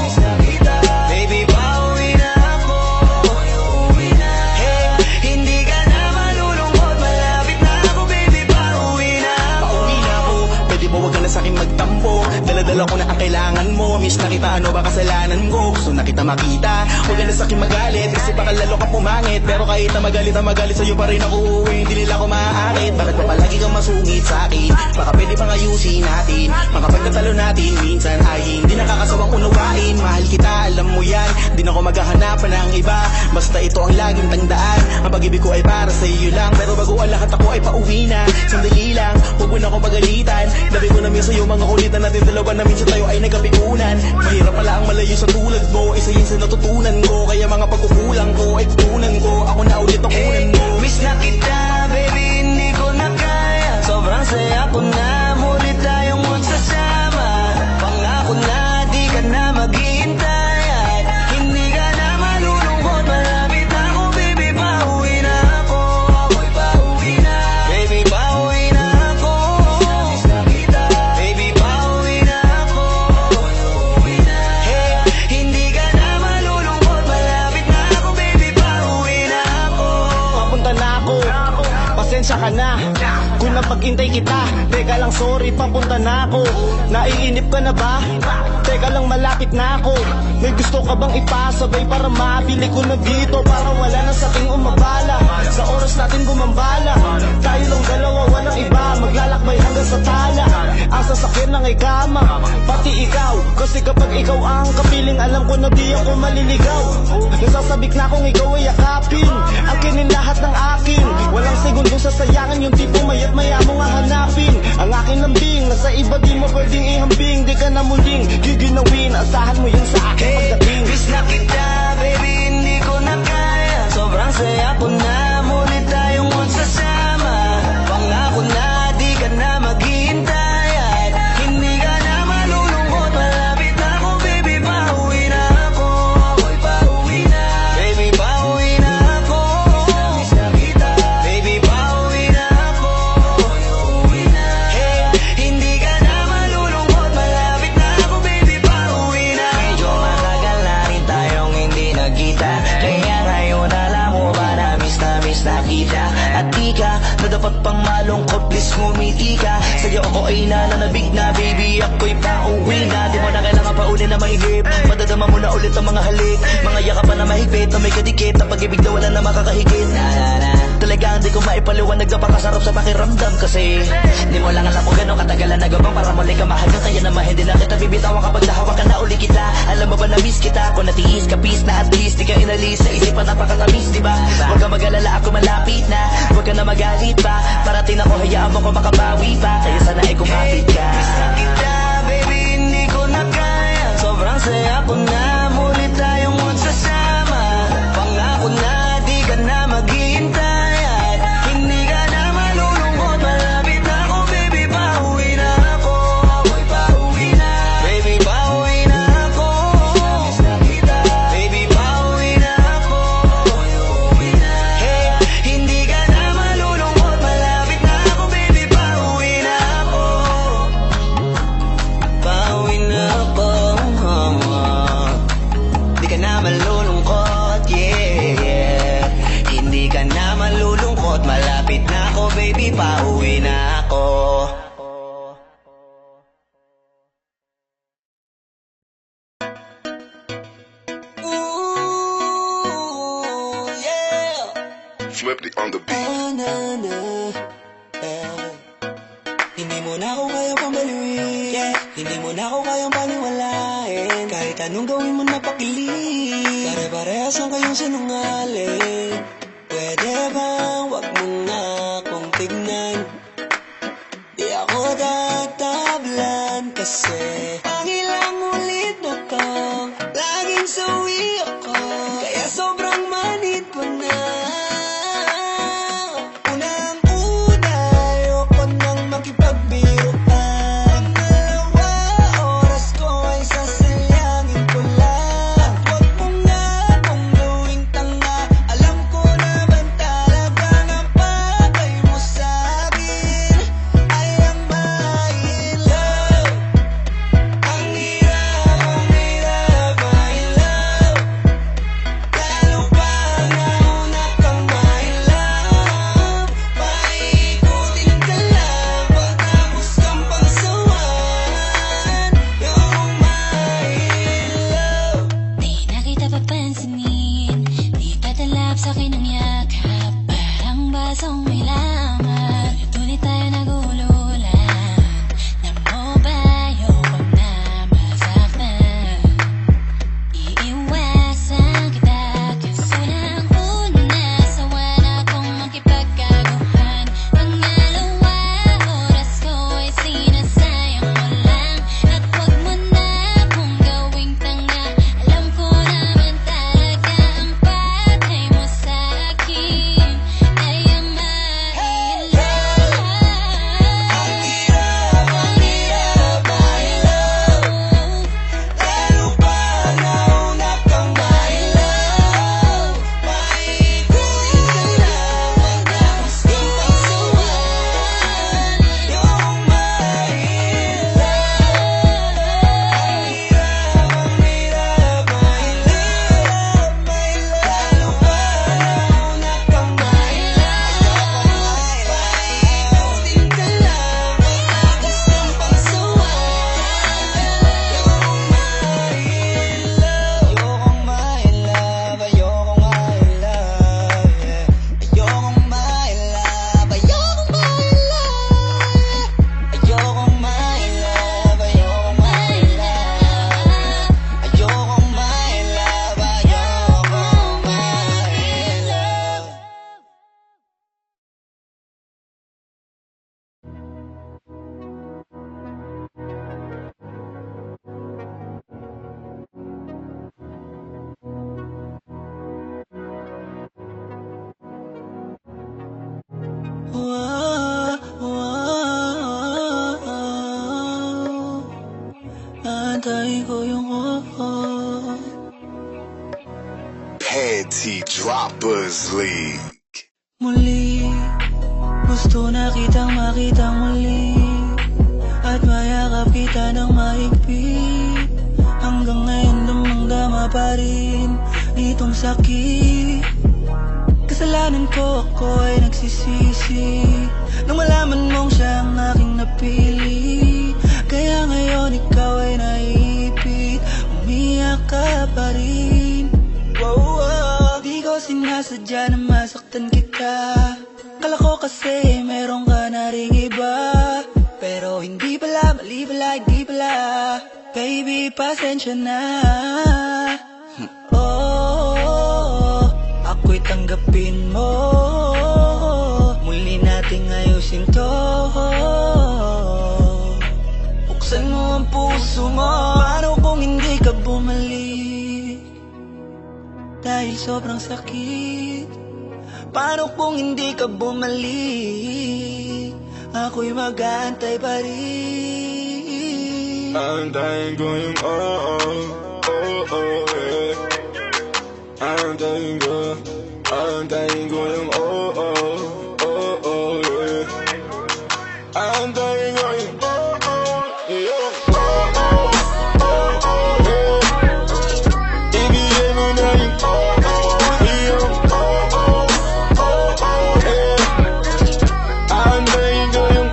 Miss na kita, baby, pauwi na ako. Pauwi na, hey, hindi ka na malulungkot. Malapit na ako, baby, pauwi na ako. Pauwi na ako, pwede mo wag ka na sa'kin magtampo. Dala-dala ko na ang kailangan mo. Miss na kita, ano ba kasalanan ko? Gusto na kita makita, huwag ka na sa'kin magalit. Kasi baka lalo ka pumangit. Pero kahit na magalit sa'yo pa rin ako uuwi. Hindi nila ako maaakit. Bakit pa palagi kang masungit sa'kin? Baka pwede pang ayusin natin. Makapagtatalo natin minsan ay hindi nakakasawang unawain. Mahal kita, alam mo yan. Di na ako maghahanapan ng iba. Basta ito ang laging tandaan. Ang pag-ibig ko ay para sa iyo lang. Pero bago ang lahat ako ay pauwi na. Sandali lang, huwag mo na ako pagalitan. Labi ko na minsan sa'yo mga kulitan natin dalawa na minsan tayo ay nagkapikunan. Mahirap pala ang malayo sa tulad mo. Isa yun sa natutunan ko. Kaya mga pagkukulang ko ay tutunan ko. Ako na ulit ang unan mo. Miss na kita, baby, hindi ko na kaya. Sobrang saya ko na, muli tayong magsasama. Pangako na, di ka na maghihintay at hindi ka na malulungkot. Malapit na ako, baby, pauwi na ako. Pauwi na, baby, pauwi na ako. Miss na kita, baby, pauwi na ako. Pauwi na, hey, hindi ka na malulungkot. Malapit na ako, baby, pauwi na ako. Papunta na ako, pasensya ka na kung napag-intay kita. Teka lang, sorry, papunta na ako. Naiinip ka na ba? Teka lang, malapit na ako. May gusto ka bang ipasabay para mabili ko na dito? Para wala na sa ating umabala. Sa oras natin gumambala. Tayo lang dalawa, walang iba. Maglalakbay hanggang sa tala. Ang sasakyan ng ikama, pati ikaw. Kasi kapag ikaw ang kapiling, alam ko na di ako maliligaw. Nasasabik na kung ikaw ay yakapin. Akinin lahat ng akin. Walang segundong sasayangan yung tipo mayat maya mo nga hanapin. Ang aking lambing, nasa iba di mo pwedeng ihambing. Di ka na muling giginawin, asahan mo yun sa akin pagdating. Miss na kita, baby, hindi ko na kaya. Sobrang saya ko na muli tayong magsasama. Pangako na di ka na maghihintay at hindi ka na malulungkot. Malapit na ako, baby, pauwi na ako. Ako'y pauwi na. Baby, pauwi na ako. Miss na kita. Baby, pauwi na ako. Ako'y uuwi na. Hey, hindi ka na malulungkot. Malapit na ako, baby, pauwi na. Medyo matagal na rin tayong hindi nagkita, kaya ngayon alam mo ba na miss na kita. At di ka na dapat pang malungkot, please ngumiti ka. Sa'yo ako ay nananabig na, baby, ako'y pauwi na. Di mo na kailangan pa uli na mahigip, madadama mo na ulit ang mga halik, mga yakapan na mahigpit na may kadikit, na pag-ibig na wala na makakahigit. Talagang di ko maipaliwanag, napakasarap sa pakiramdam kasi di mo lang alam kung gano'ng katagalan na gabang para muli ka mahal ka. Kaya naman hindi na kita bibitawan kapag nahawakan na uli kita. Alam mo ba na miss kita, kung natiis ka peace na at least di ka inalis sa isipan, napakatamis, diba? Huwag ka mag-alala, ako malapit na, huwag ka na magalit pa, parating ako, hayaan mo ko makabawi pa, kaya sana ay kumapit ka. Miss na kita, baby, hindi ko na kaya, sobrang saya ko na muli tayong magsasama. Pangako na di ka na maghihintay at hindi ka na malulungkot. Malapit na ako, baby, pauwi na ako. Ako'y pauwi na. Baby, pauwi na ako. Miss na kita. Baby, pauwi na ako. Ako'y uuwi na. Hey, hindi ka na malulungkot. Malapit na ako, baby, pauwi na ako. Pauwi na ako. Hindi ka na malulungkot, yeah. Hindi ka na malulungkot. Malapit na ako, baby, pauwi na ako. Ooh, yeah. Flipped it on the beat. Hindi mo na ako kayang pambaliwin, yeah. Hindi mo na ako kayang paniwalain. Kahit anong gawin mo napakilig, pare-parehas lang kayong sinungaling. Pwede bang wag mo nga akong tignan? Di ako tatablan kasi pangilang ulit na to, laging sawi ako, kaya sobrang manid ko na. Unang-una, ayoko nang makipagbiro pa. Pangalawa, oras ko ay sasayangin ko lang. Wag mo nga akong gawing tanga, alam ko naman talagang ang bagay mo sa'kin ay ang my love. Ang hirap my love, lalo pa nauna kang my love. Paikutin ka lang, pagtapos kang pagsawan, yung my love. Di na kita papansinin, di patalap sa'kin ang yakap, parang basong may laman. Tuloy tayo nagululan, na mo ba ayoko na masaktan? Iiwasan kita kasi unang-una, sawa na akong makipagkaguhan. Pangalawa, oras ko ay sinasayang mo lang. At wag mo na akong gawing tanga, alam ko naman talaga ang bagay mo sa'kin ay ang my Panty Droppers League. Muli, gusto na kitang makita muli, at mayakap kita ng mahigpit. Hanggang ngayon damang-dama pa rin itong sakit. Kasalanan ko, ako ay nagsisisi nang malaman mong siya ang aking napili. Kaya ngayon ikaw ay naipit, umiyak ka pa rin. Di ko sinasadya na masaktan kita. Kala ko kasi meron ka na ring iba, pero hindi pala, mali pala, hindi pala. Baby, pasensya na. Oh, ako'y tanggapin mo. Muli nating ayusin to. Buksan mo ang puso mo. Paano kung hindi ka bumalik? Dahil sobrang sakit. Paano kung hindi ka bumalik? Ako'y mag-aantay pa rin. Aantayin ko yung yeah. Aantayin ko yung yeah. Aantayin ko yung ibigay mo na yung aantayin ko yung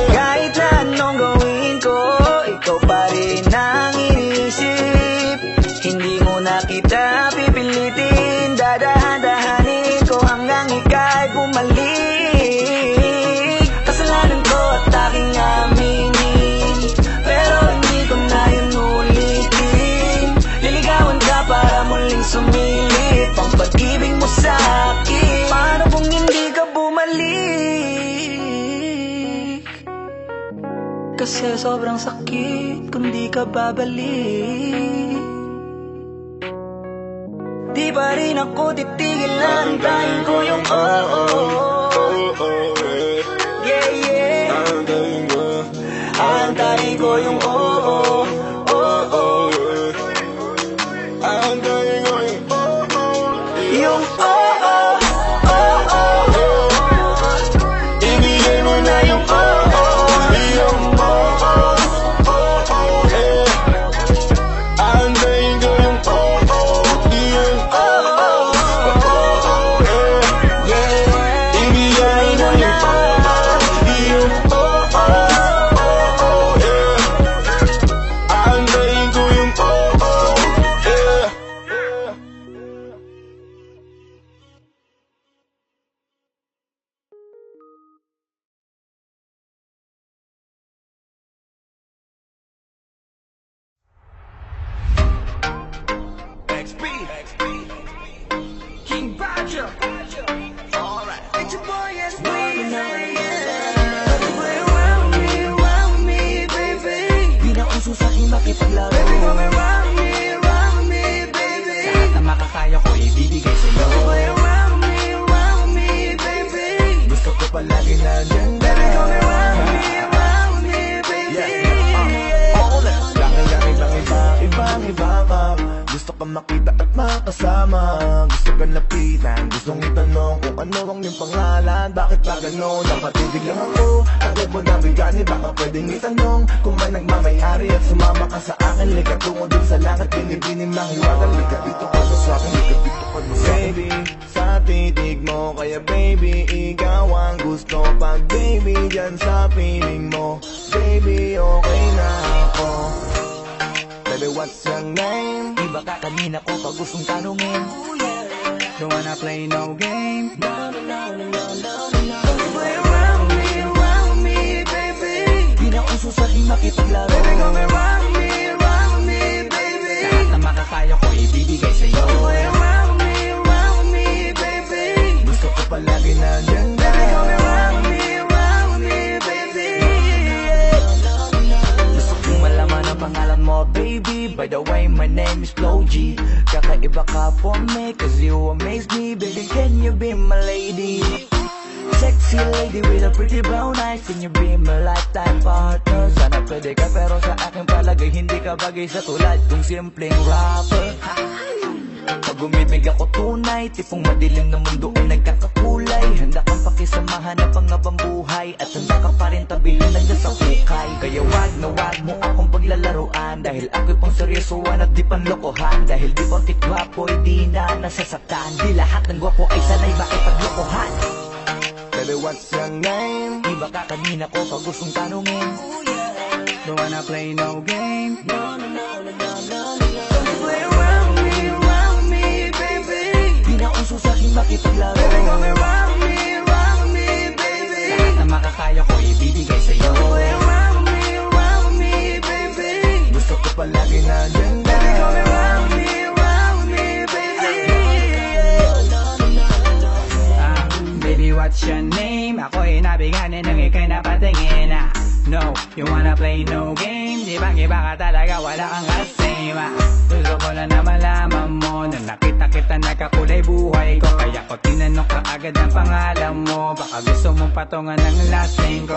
Kahit na anong gawin ko, ikaw pa rin ang iniisip. Hindi mo na kita pipilitin, dadahan-dahanin ko hanggang ika'y bumalik. Kasalanan ko at aking aminin, pero hindi ko na yun ulitin. Liligawan ka para muling sumilit, pang pag-ibig mo sa akin. Paano kung hindi ka bumalik? Kasi sobrang sakit kung di ka babalik. Di pa rin ako titigil, aantayin ko yung yeah, yeah. Aantayin ko yung aantayin ko yung ibigay mo na yung aantayin ko yung ibigay mo na aantayin ko yung King Badger. Alright. It's your boy SB. Round me, baby. Di na uso sa'kin makipaglaro. Baby, come around me, baby. Lahat na makakaya ko ibibigay sa'yo. Round me, baby. Gusto ko palagi nandyan ka. Baby, come around me, baby. Laki-laki lang ibang-iba ka. Gusto ka makita at makasama. Gusto ka lapitan, gustong itanong kung ano ang iyong pangalan. Bakit ba ganon? Napatidig lang ako. Agad mo nabigani, baka pwedeng itanong kung may nagmamayari at sumama ka sa akin. Lika tungo dun sa langit, binibining ng hiwagan. Lika dito ka na sa akin, lika dito ka na sa akin. Baby, sa titig mo, kaya baby, ikaw ang gusto. Pag baby, dyan sa piling mo, baby, okay na ako. Baby, what's your name? Iba ka kanina ko pag gustong tanungin. Don't wanna play no game. Round me, baby. Di na uso sa'kin makipaglaro. Baby, come around me, baby. Lahat na makakaya ko ibibigay sa'yo. Round me, baby. Gusto ko palagi nandyan ka. Baby, come around me, baby. Gusto kong malaman ang pangalan mo, baby. By the way, my name is Flo G. Kakaiba iba ka for me, cause you amaze me. Baby, can you be my lady? Sexy lady with a pretty brown eyes, can you be my lifetime partner? Sana pwede ka pero sa aking palagay hindi ka bagay sa tulad kong simpleng rapper. Pag umibig ako tunay, tipong madilim na mundo ay nagkakakulay. Handa kang pakisamahan na pangabang buhay, at handa ka pa rin tabihin na sa hukay. Kaya wag na wag mo akong paglalaruan, dahil ako'y pang seryosoan at di panlokohan. Dahil di porkit gwapo ay di na nasasaktan, di lahat ng gwapo ay sanay makipaglokohan. Baby, what's your name? Iba ka kanina ko pag gustong tanungin. Don't wanna play no game. No, no, no, no, no, no, no. Don't play around me, baby. Di na uso sa'king makipaglaro. Baby, come around me, baby. Lahat na makakaya ko ibibigay sa'yo. Don't play around me, baby. Gusto ko palagi na dyan. Baby, come around me, baby. Baby, what's your name? Ako'y nabiganin ng ikay napatingin. No, you wanna play no game? Di bang iba ka talaga, wala kang kasama. Gusto ko lang na malaman mo na nakita kita nakakulay buhay ko. Kaya ko tinanong ka agad ang pangalan mo. Baka gusto mong patungan ng last name ko.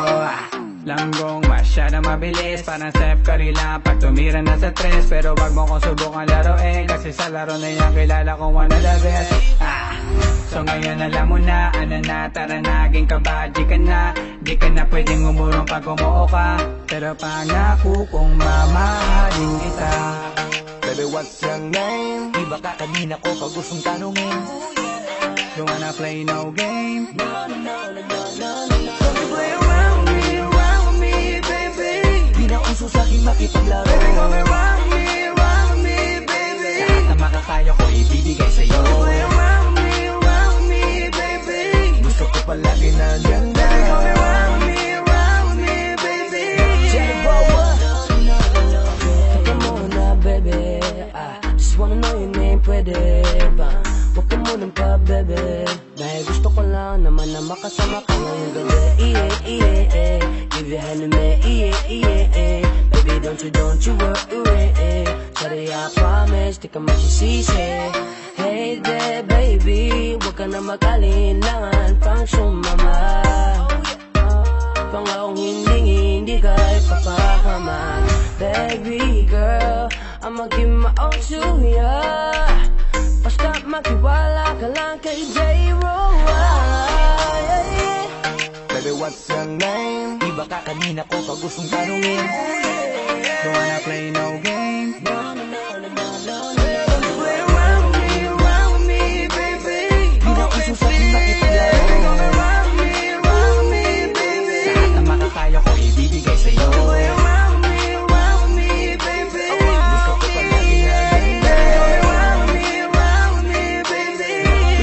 Langgong masyadong mabilis, parang Steph Curry lang pag tumira na sa tres. Pero wag mo kong subukan laruin, kasi sa laro na yan kilala kong one of the best. So ngayon alam mo na, ano na, tara naging kabadji ka na. Di ka na pwedeng umurong pag umuo ka, pero pangako kong mamahalin kita. Baby, what's your name? Iba ka kanina ko pag gustong tanungin. Don't wanna play no game. No, no, no, no, no, no, no. Don't play around me, baby. Di na uso sa'king makipaglaro. Baby, come around me, baby. Lahat na makakaya ko ibibigay sa'yo. Don't play around me, baby. Gusto ko palagi na dyan. Baby, come around me, baby. Teka muna, baby. Just wanna know your name, pwede ba? Huwag ka munang pa, baby. Dahil gusto ko lang naman na makasama ka ngayong gabi. Give your hand to me, baby, don't you worry. Sorry, I promise, di ka magsisisi. Hey there, baby, huwag ka na mag-alinlangan pang sumama. Pangakong hindi ka ipapahaman. Baby girl, I'ma give my all to ya. Basta magtiwala ka lang kay J-Roy. Baby, what's your name? Iba ka kanina ko pag gustong tanungin. Don't wanna play no game. Don't play around me, baby. Di na uso sa'king makipaglaro. Baby, come around me, baby. Lahat na makakaya ko ibibigay sa'yo. Don't play around me, baby. Gusto ko palagi na dyan. Baby, come around me, baby. Don't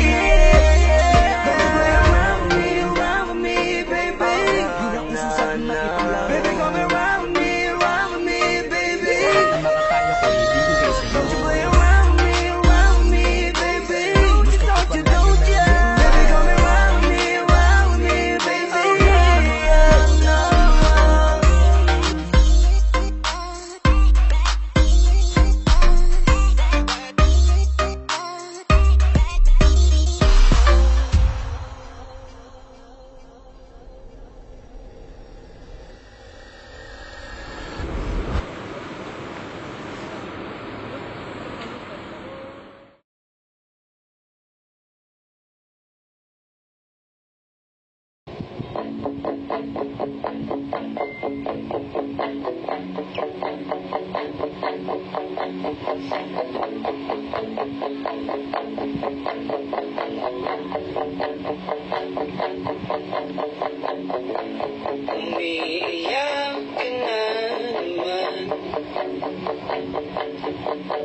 play around me, baby. Di na uso sa'king makipaglaro. Baby, come around me, baby. Lahat na makakaya ko ibibigay sa'yo. Don't you play around me, baby. Don't you? Baby, come around me, baby. No. Umiiyak ka na naman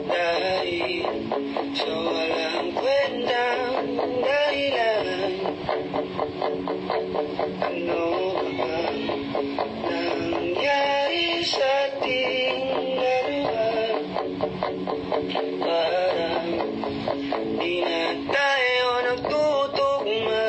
dahil sa walang kwentang dahilan. Ano ba nangyari sa ating dalawa? Parang di na tayo nagtutugma.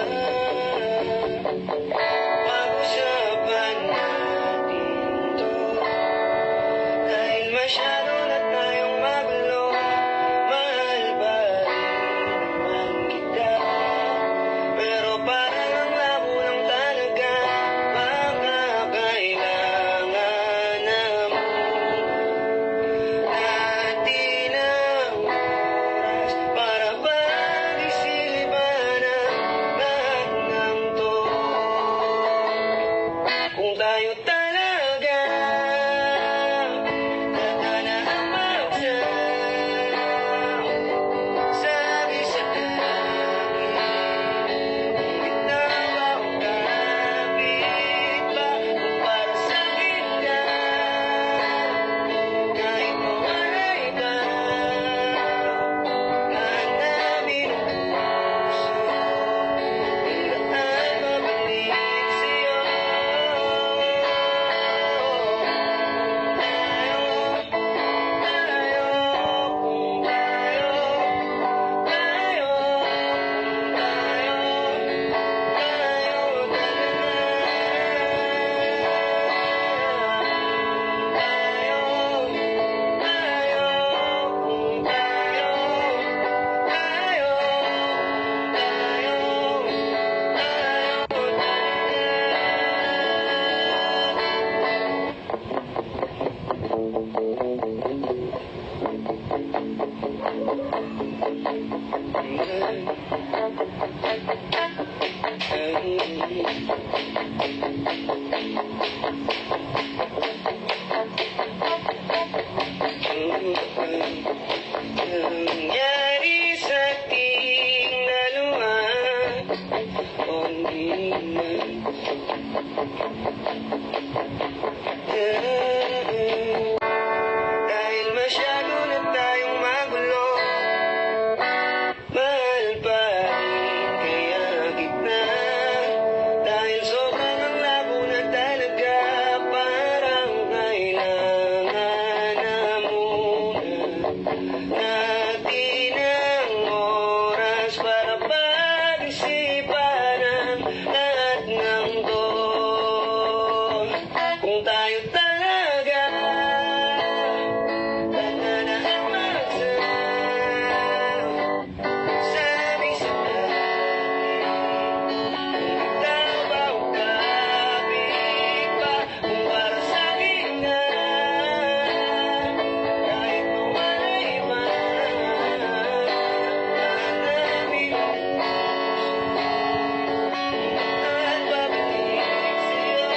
Nangyari sa ating dalawa o hindi man. Dahil masyado na tayong magulo, mahal pa rin kaya kita. Dahil sobrang ang labo na talaga, parang kailangan na muna natin ang oras para pag-isipan ang lahat ng to. Kung tayo talaga na ang magsabi sa atin, ikaw ba o kapit pa? Kung para sa akin na kahit mawalay man, hanapin ang puso at babalik sa'yo.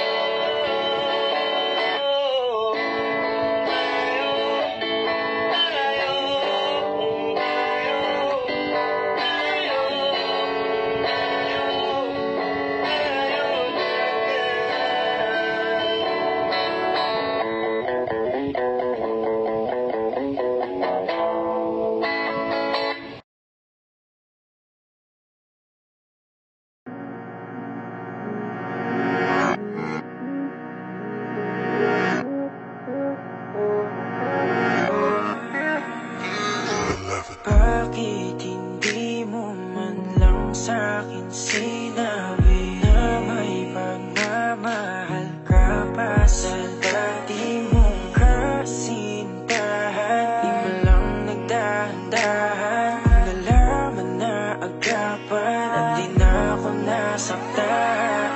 Bakit hindi mo man lang sa'kin sinabi na may pagmamahal ka pa sa dati mong kasintahan? Di mo lang nagdahan-dahan, nalaman na agapan at di na ako nasaktan.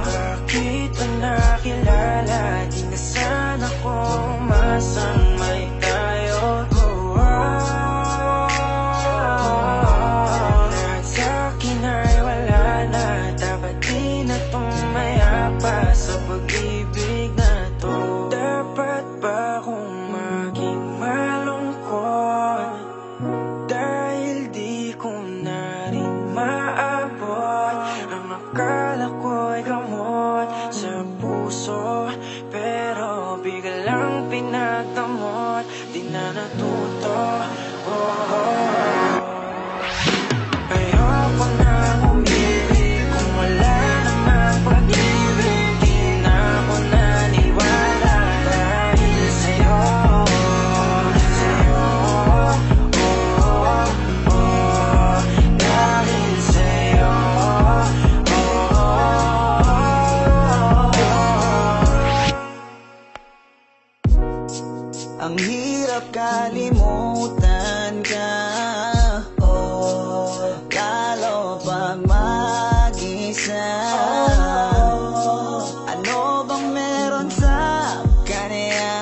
Bakit ba nakilala? Di na sana ko umasang may tayo. Lahat sa'kin ay wala na, dapat di na tumaya pa sa pag-ibig na to. Dapat ba kung maging malungkot dahil di ko na rin maabot ang akala ko'y gamot sa puso, pero biglang pinagdamot, di na natuto. Ayoko nang umibig kung wala namang pag-ibig. Di na ako naniwala dahil sa'yo, dahil sa'yo. Ang hirap kalimutan ka, lalo pag mag-isa. Ano bang meron sa kanya?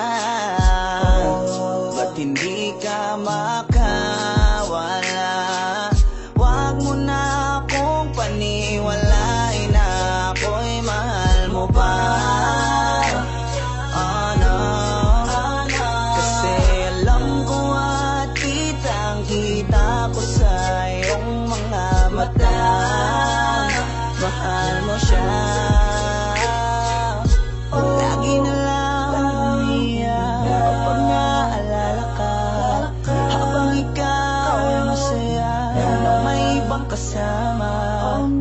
Ba't hindi ka makawala? Wag mo na akong paniwalain na ako'y mahal mo pa. Kita ko sa iyong mga mata, mahal mo siya. Lagi na lang umiyak kapag naalala ka, habang ikaw ay masaya na may ibang kasama.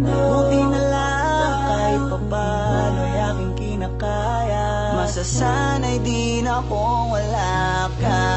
Buti na lang kahit papaano ay aking kinakaya. Masasanay din akong wala ka.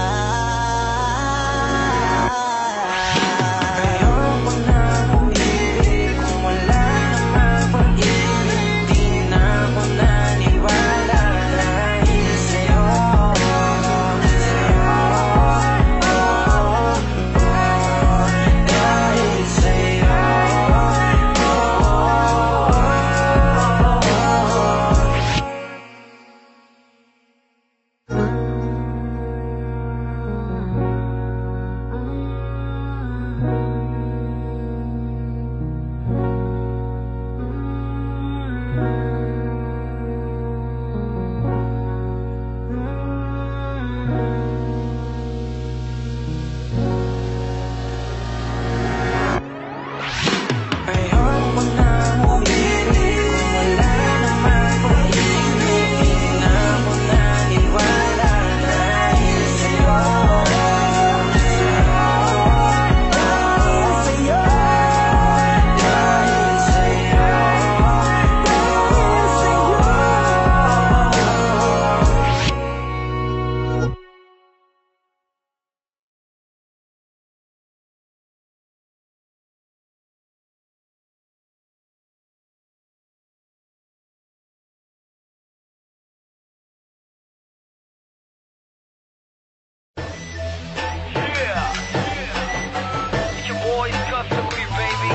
boys customary, baby.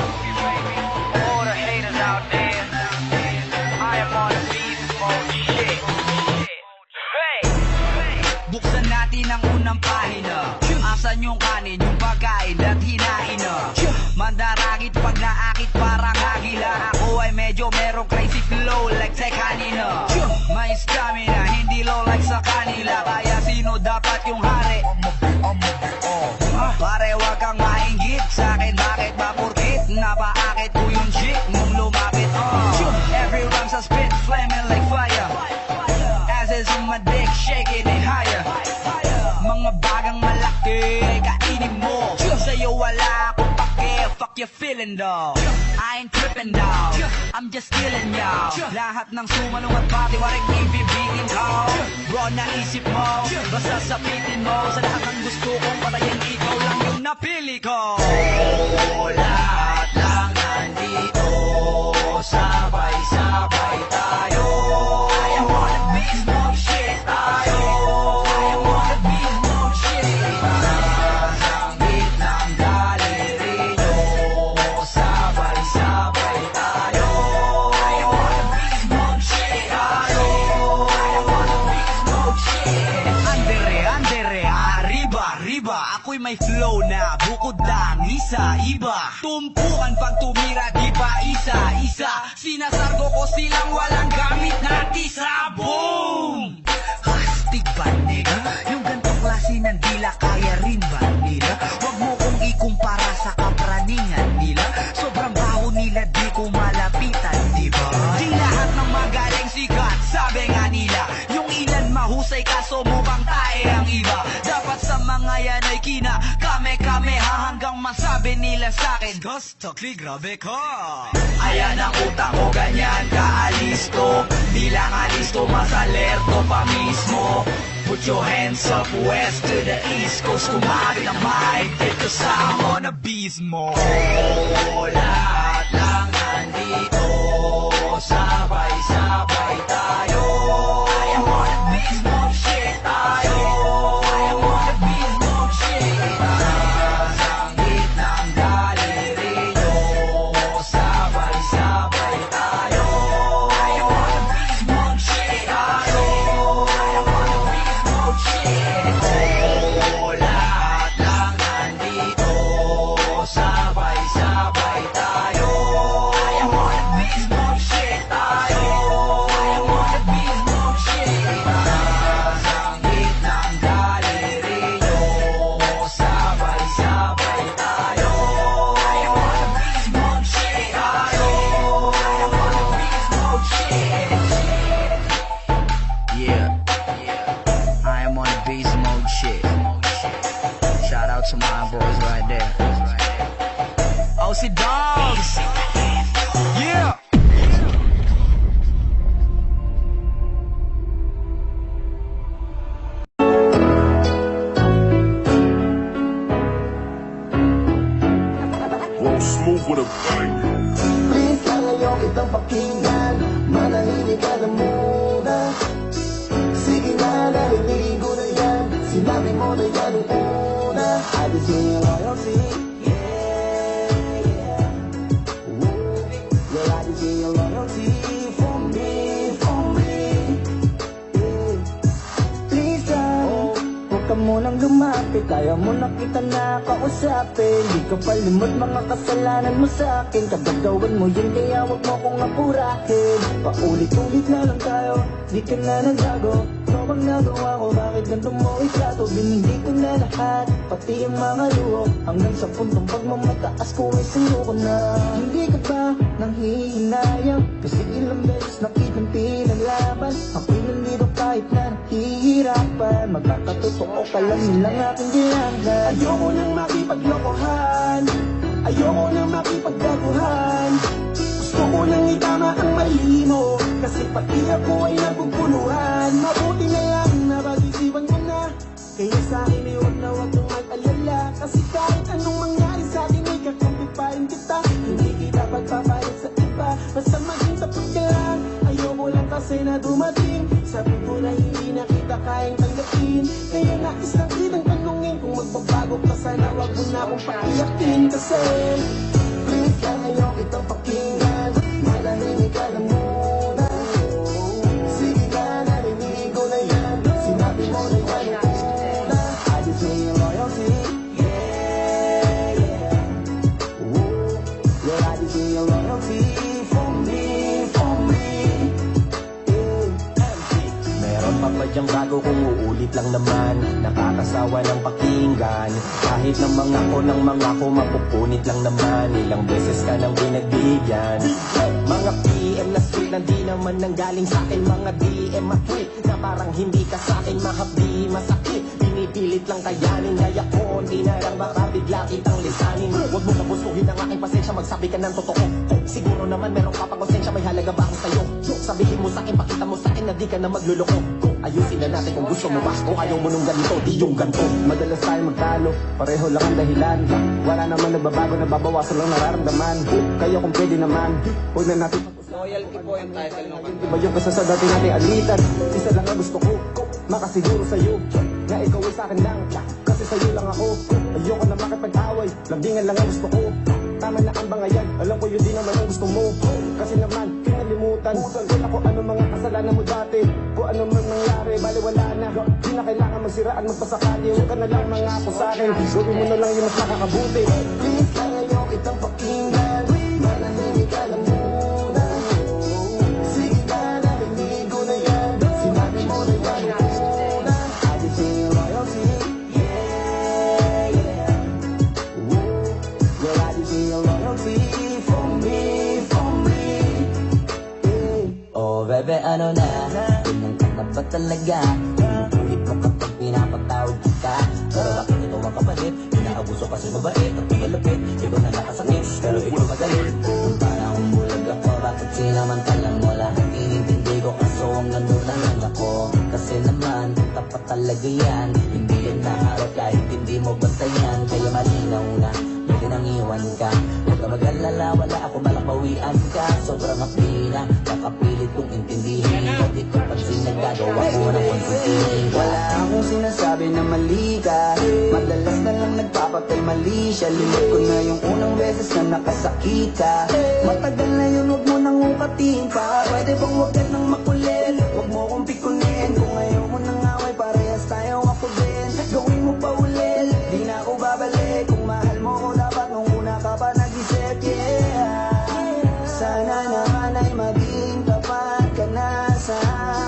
All the haters out there, I am on a beast mode shit. Hey! Buksan natin ang unang pahina. Asan yung kanin, yung pagkain at hinain na. Mandaragit pag naakit parang agila. Ako ay medyo merong crazy flow like sa kanina. May stamina, hindi low like sa kanila. Kaya sino dapat yung hari? Pare wag kang maingit sa akin. Bakit ba porkit napaakit ko yung chick mong lumapit? Every rhyme's a spit, flaming like fire. As is on my dick, shaking it higher. Mga bagang malaki ay kainin mo. Sa'yo wala akong pake, fuck your feeling dog. I ain't tripping dog, I'm just killing y'all. Lahat ng sumanong at patiwarik ibibitin ko. Bro, naisip mo, basta sapitin mo. Sa lahat ng gusto kong patayin, ikaw lang yung napili ko. Lahat lang nandito, sabay-sabay tayo. I wanna be smoke shit tayo. I wanna be smoke shit. Nasang gitnang daliri nyo, sabay-sabay tayo. I wanna be smoke shit tayo. I wanna be smoke shit. Andere, arriba. Ako'y may flow na bukod lang isa-iba. Tumpukan pag tumira, di pa isa-isa. Sinasargo ko silang walang gamit na tisa. Boom! Astig ba, nigga? Yung gantong klase ng dila, kaya rin ba nila? Huwag mo kong ikumpara sa kapraningan nila. Sobrang baho nila, di ko malapitan, di ba? Di lahat ng magaling sikat, sabi nga nila. Yung ilan mahusay kaso mukhang tae ang iba. Dapat sa mga yan ay kina kame-kame hanggang masabi nila sa'kin gusto, grabe ka. Ayan ang utak ko, ganyan kaalisto. Di lang alisto, mas alerto pa mismo. Put your hands up west to the east coast. Kumari ng mic dito sa on a beast mode. Lahat lang nandito, sabay-sabay tayo. I wanna be smoke shit tayo. I wanna be smoke shit. Nasang gitnang daliri nyo, sabay-sabay tayo. I wanna be smoke shit tayo. I wanna be smoke shit. Lahat lang nandito, sabay-sabay tayo. I wanna be smoke shit tayo. I wanna be smoke shit. Nasang gitnang daliri nyo, sabay-sabay tayo. I wanna be smoke shit tayo. I wanna be smoke shit. Yeah, I am on a beast mode shit. Shout out to my boys right there. OC Dogs. Yeah. Roll smooth with a bang. Please lang ayaw kitang pakinggan, manahimik ka na muna. Sige na, narinig ko na yan, sinabi mo na yan ang una. I just see your loyalty, yeah. Yeah, I just see your loyalty for me, yeah. Please lang, huwag ka munang lumapit, kaya mo na kita nakausapin. Di ka palimot mga kasalanan mo sa'kin, kapag gawin mo yun kaya huwag mo kong apurahin. Paulit-ulit na lang tayo, di ka na naglago. Ano bang nagawa ko, bakit ganito mo itrato? Binigay ko na lahat, pati yung mga luho. Hanggang sa puntong pagmamataas ko ay siro ko na. Hindi ka ba nang hihinayang? Kasi ilang beses na kitang pinaglaban. Ako'y nandito kahit na nahihirapan. Magkakatotoo ka lang nilang aking ginagawa. Ayoko nang makipaglokohan, ayoko nang makipagdaguhan. Gusto ko nang itama ang mali mo, kasi pati ako ay naguguluhan. Mabuti na lang na pag-isipan mo na, kaya sa'kin ay huwag na huwag kang mag-alala. Kasi kahit anong mangyari sa'kin ay kakampi pa rin kita. Hindi kita pagpapalit sa iba, basta maging tapat ka lang. Ayoko lang kasi na dumating, sabi ko na hindi na kita kayang tanggapin. Kaya nais lang kitang tanungin, kung magbabago ka sana wag Huwag na akong paiyakin kasi please lang ayaw kitang pakinggan. Malahimik ka lang muna. Sige ka, narinig ko na yan. Sinabi mo na yan ang una. I just need your loyalty. Yeah, yeah. Ooh, yeah, I just need your loyalty. For me, for me. Meron pa ba dyang bago kung uulit lang naman? Nakakasawa ng pakinggan. Kahit ng mga ko mapupunit lang naman. Ilang beses ka nang pinagbigyan. Mga PM na sweet na di naman nanggaling sa akin. Mga DM matweet na parang hindi ka sa akin mahapdi masakit. Pinipilit lang kayanin. Kaya konti na lang baka bigla kitang lisanin. Huwag mo kabustuhin ang aking pasensya. Magsabi ka ng totoo. Siguro naman meron ka pang konsensya. May halaga ba ako sa'yo? Sabihin mo sa akin, pakita mo sa akin na di ka na magluloko. Ayusin na natin kung gusto mo ba o ayaw mo nung ganito, di yung ganito. Madalas tayo magtalo, pareho lang ang dahilan. Wala naman nagbabago, nababawasan lang nararamdaman. Kaya kung pwede naman, huwag na natin Loyalty po yung title ng kanta. iba yung kasi sa dati nating alitan. Isa lang ang gusto ko, makasiguro sa'yo na ikaw ay sa'kin lang, kasi sa'yo lang ako. Ayoko na makipag-away, lambingan lang ang gusto ko. Tama na ang bangayan, alam ko yun din naman ang gusto mo. Kasi naman, kinalimutan wala ko ano mga kasalanan mo dati. Kung ano man nangyari, bali wala na. Di na kailangan magsiraan, magpasakali. Huwag ka na lang mangako sa'kin, gawin mo na lang yung mas nakakabuti. Please lang ayaw kitang pakinggan. Manahimik ka lang muna. Sige ka, narinig ko na yan. Sinabi mo na yan ang una. I just need your loyalty. Yeah, yeah. Well, I just need your loyalty. For me, for me. Oh bebe, ano na? Ganyan ka na ba talaga? Pinupulit mo kapag pinapatawag kita. Pero bakit ito ang kapalit? Inaabuso kasi mabait at malapit. Ikaw na nakasakit, pero ikaw magalit. Kung parang bulag ako, bakit sinamantalang mo lahat? Inintindi ko kaso ang nandun na lang ako. Kasi naman, tapat talaga yan. Hindi yan naharap kahit hindi mo bantayan. Kaya malinaw na, hindi nang iwan ka. Huwag ka mag-alala, wala ako balak bawian ka. Sobrang hapdi na, nakapilit kong intindihin. Hindi ko pansin nagagawa ko ng konsintihin ka. Wala akong sinasabi na mali ka. Madalas na lang nagpapatay mali siya. Limot ko na yung unang beses na nakasakit ka. Matagal na yun, huwag mo nang ukatin pa. Pwede bang huwag ka nang makulit? Huwag mo kong pikunin. Kung ayaw mo nang away, parehas tayo ako din. Gawin mo pa ulit, di na ako babalik. Kung mahal mo ko dapat nung una ka pa nag-isip, yeah. Sana naman ay maging tapat ka na sa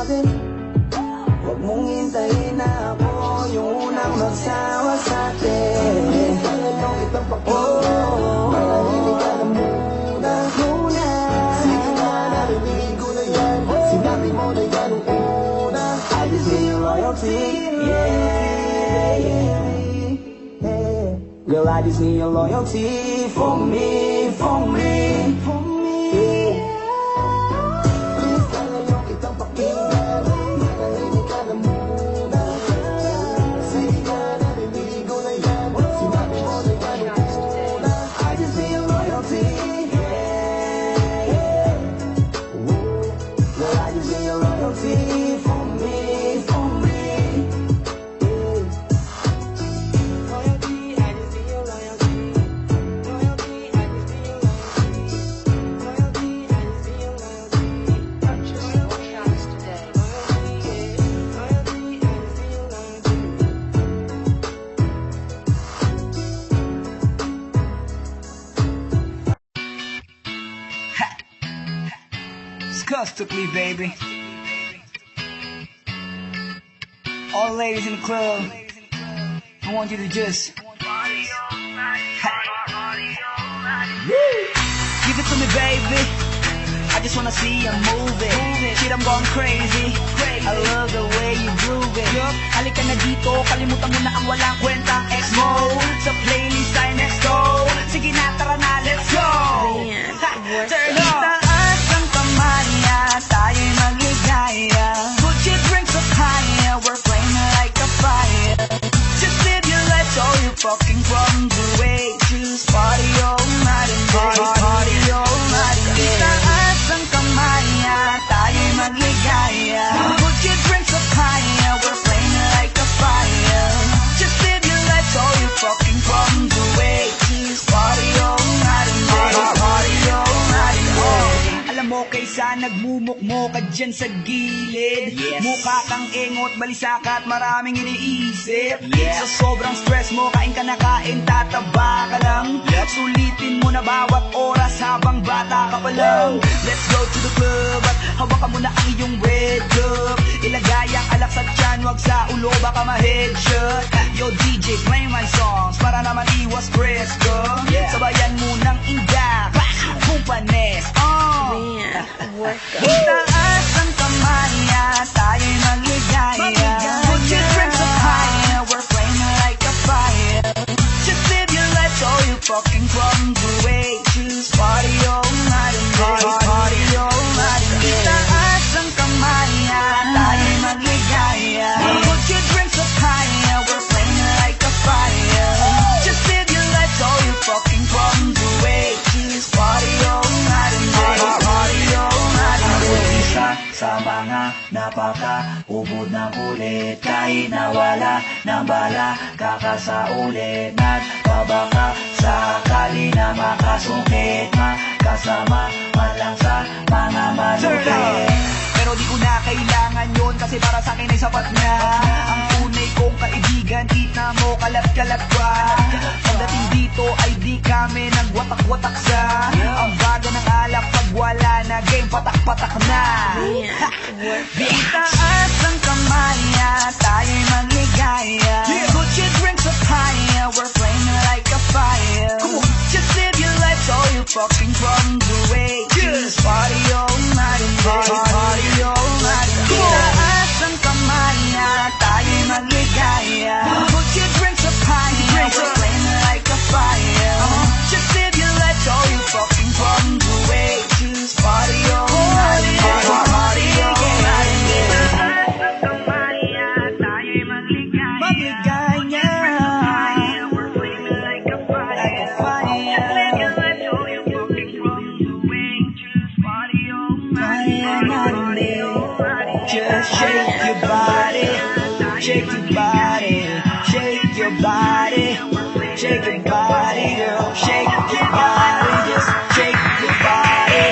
akin. Huwag mong hintayin na ako yung unang magsawa sa atin. Oh, manahimik ka na muna. Sige na, narinig ko na yan. Sinabi mo na yan ang una. I just need your loyalty. Yeah, yeah, yeah. Girl, I just need your loyalty. For me, for me, for me. Yeah. Please lang ayaw kitang pakinggan. Manahimik ka na muna. Sige ka, narinig ko na yan. Sinabi mo na yan ang una. I just need your loyalty. Yeah, yeah. Girl, I just need your loyalty. For me, for me. Loyalty, I just need your loyalty. Loyalty, I just need your loyalty. Loyalty, I just need your loyalty. Purchase your tracks today. Loyalty, I just need your loyalty. Scuzz took me, baby. All ladies in the club, I want you to just give it to me, baby. I just wanna see you moving. Shit, I'm going crazy. I love the way you groove it. Halika na dito, kalimutan mo na ang walang kwentang ex-mo. Sa playlist ay next go. Sige na, tara na, let's go. Turn up. Taas ang kamay, tayo'y magigaya. Put your drinks up higher, we're flaming like a fire. Just live your life so you fucking from the way. Choose party all night and day. Party all night and day. Taas ang kamay, tayo'y magigaya. Put your drinks up higher, we're flaming like a fire. Just live your life so you fucking from the Kaysa nagmumukmo ka dyan sa gilid. Mukha kang engot, balisa ka at maraming iniisip. Sa sobrang stress mo, kain ka na kain, tataba ka lang. Sulitin mo na bawat oras habang bata ka pa lang. Let's go to the club at hawakan mo na ang iyong red cup. Ilagay ang alak sa tiyan, wag sa ulo, baka ma-headshot. Yo DJ, play my songs para naman iwas stress ko. Sabayan mo ng indak, kumpanes. Itaas ang kamay at tayo'y magligaya. Put your drinks up high, we're flaming like a fire. Just live your life so you fucking problems away. Choose party all night and day. Party all night and day. Itaas ang kamay at tayo'y magligaya. Put your drinks up high, we're flaming like a fire. Just live your life so you fucking problems away. Choose party all night and day. Party all night and day. Isa sa mga napaka-ubod ng ulit. Kahit nawala ng bala, kakasaulit. Nagbabaka sakali na makasungkit. Makasama man lang sa mga malupit. Pero di ko na kailangan yun kasi para sa akin ay sapat na. Ang tunay kong kaibigan, kita mo kalat-kalat pa. Pagdating dito ay di kami nagwatak-watak sa. Ang baga ng alak pag wala na game, patak-patak na. Itaas ang kamay at tayo'y magligaya. Put your drinks up high, we're flaming like a fire. Just live your life so you fucking problems away. Just party all night and day. Party all night and day. Itaas ang kamay at tayo'y magligaya. Put your drinks up high, we're flaming like a fire. Just live your life so you fucking problems away. Just party all night and day. Party all night and day. Itaas ang kamay at tayo'y magligaya. Magligaya. We're flaming like a fire. Like a fire. Just live your life so you fucking problems away. Just party all night and day. Just shake your body, shake your body, shake your body, shake your body, girl, shake your body, just shake your body,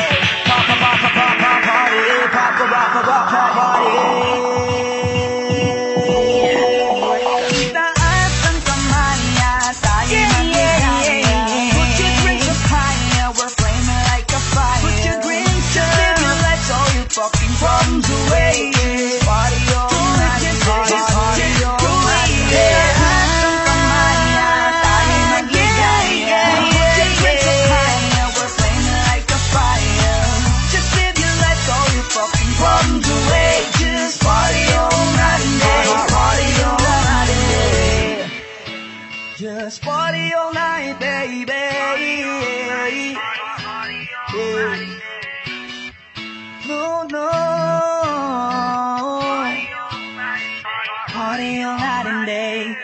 pop a pop a pop a party, pop a pop a pop a party. Itaas ang kamay at tayo'y magligaya. Put your drinks up high, we're flaming like a fire. Put your drinks up, just live your life so you fucking problems away. Party all night, party all night. Itaas ang kamay at tayo'y magligaya. Put your drinks up high, we're flaming like a fire. Just live your life so you fucking problems away. Just party all night and day. Party all night and day. Just party all night, baby. No, no. Party all night and day.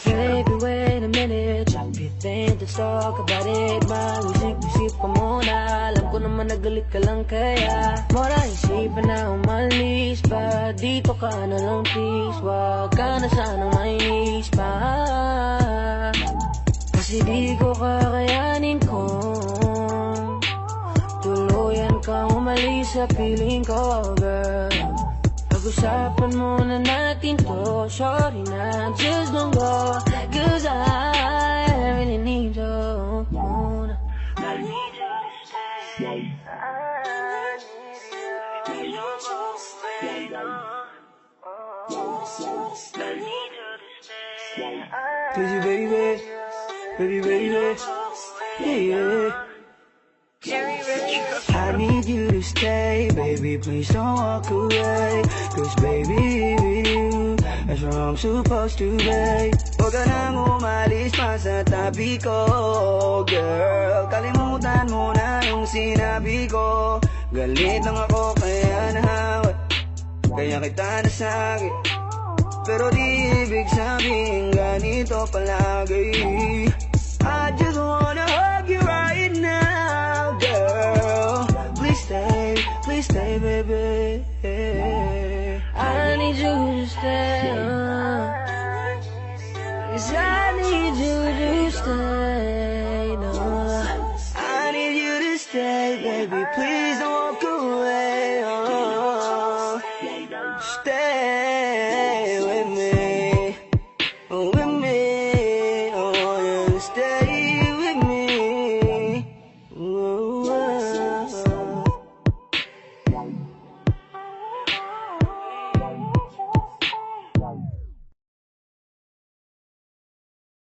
Baby, wait a minute. If you think let's talk about it, mag-isip-isip ka muna. Alam ko naman nagalit ka lang kaya mora isipan na umalis pa. Dito ka na lang please, wag ka na sanang mainis pa. Kasi di ko kakayanin kung tuluyan kang umalis sa piling ko, girl. Pag-usapan muna natin to, sorry na, just don't go. Cause I really need you. I need you to stay. I need you to stay. I need you to stay. Crazy baby, baby baby, yeah. I need you to stay, baby, please don't walk away. Cause baby, with you, that's where I'm supposed to be. Huwag ka nang umalis pa sa tabi ko, girl. Kalimutan mo na yung sinabi ko. Galit lang ako kaya nahawat, kaya kita nasakit. Pero di ibig sabihin ganito palagi. I just wanna hug you right now, girl. Please stay, baby. I need you to stay, Cause I need you to stay, no. I need you to stay, baby. Please don't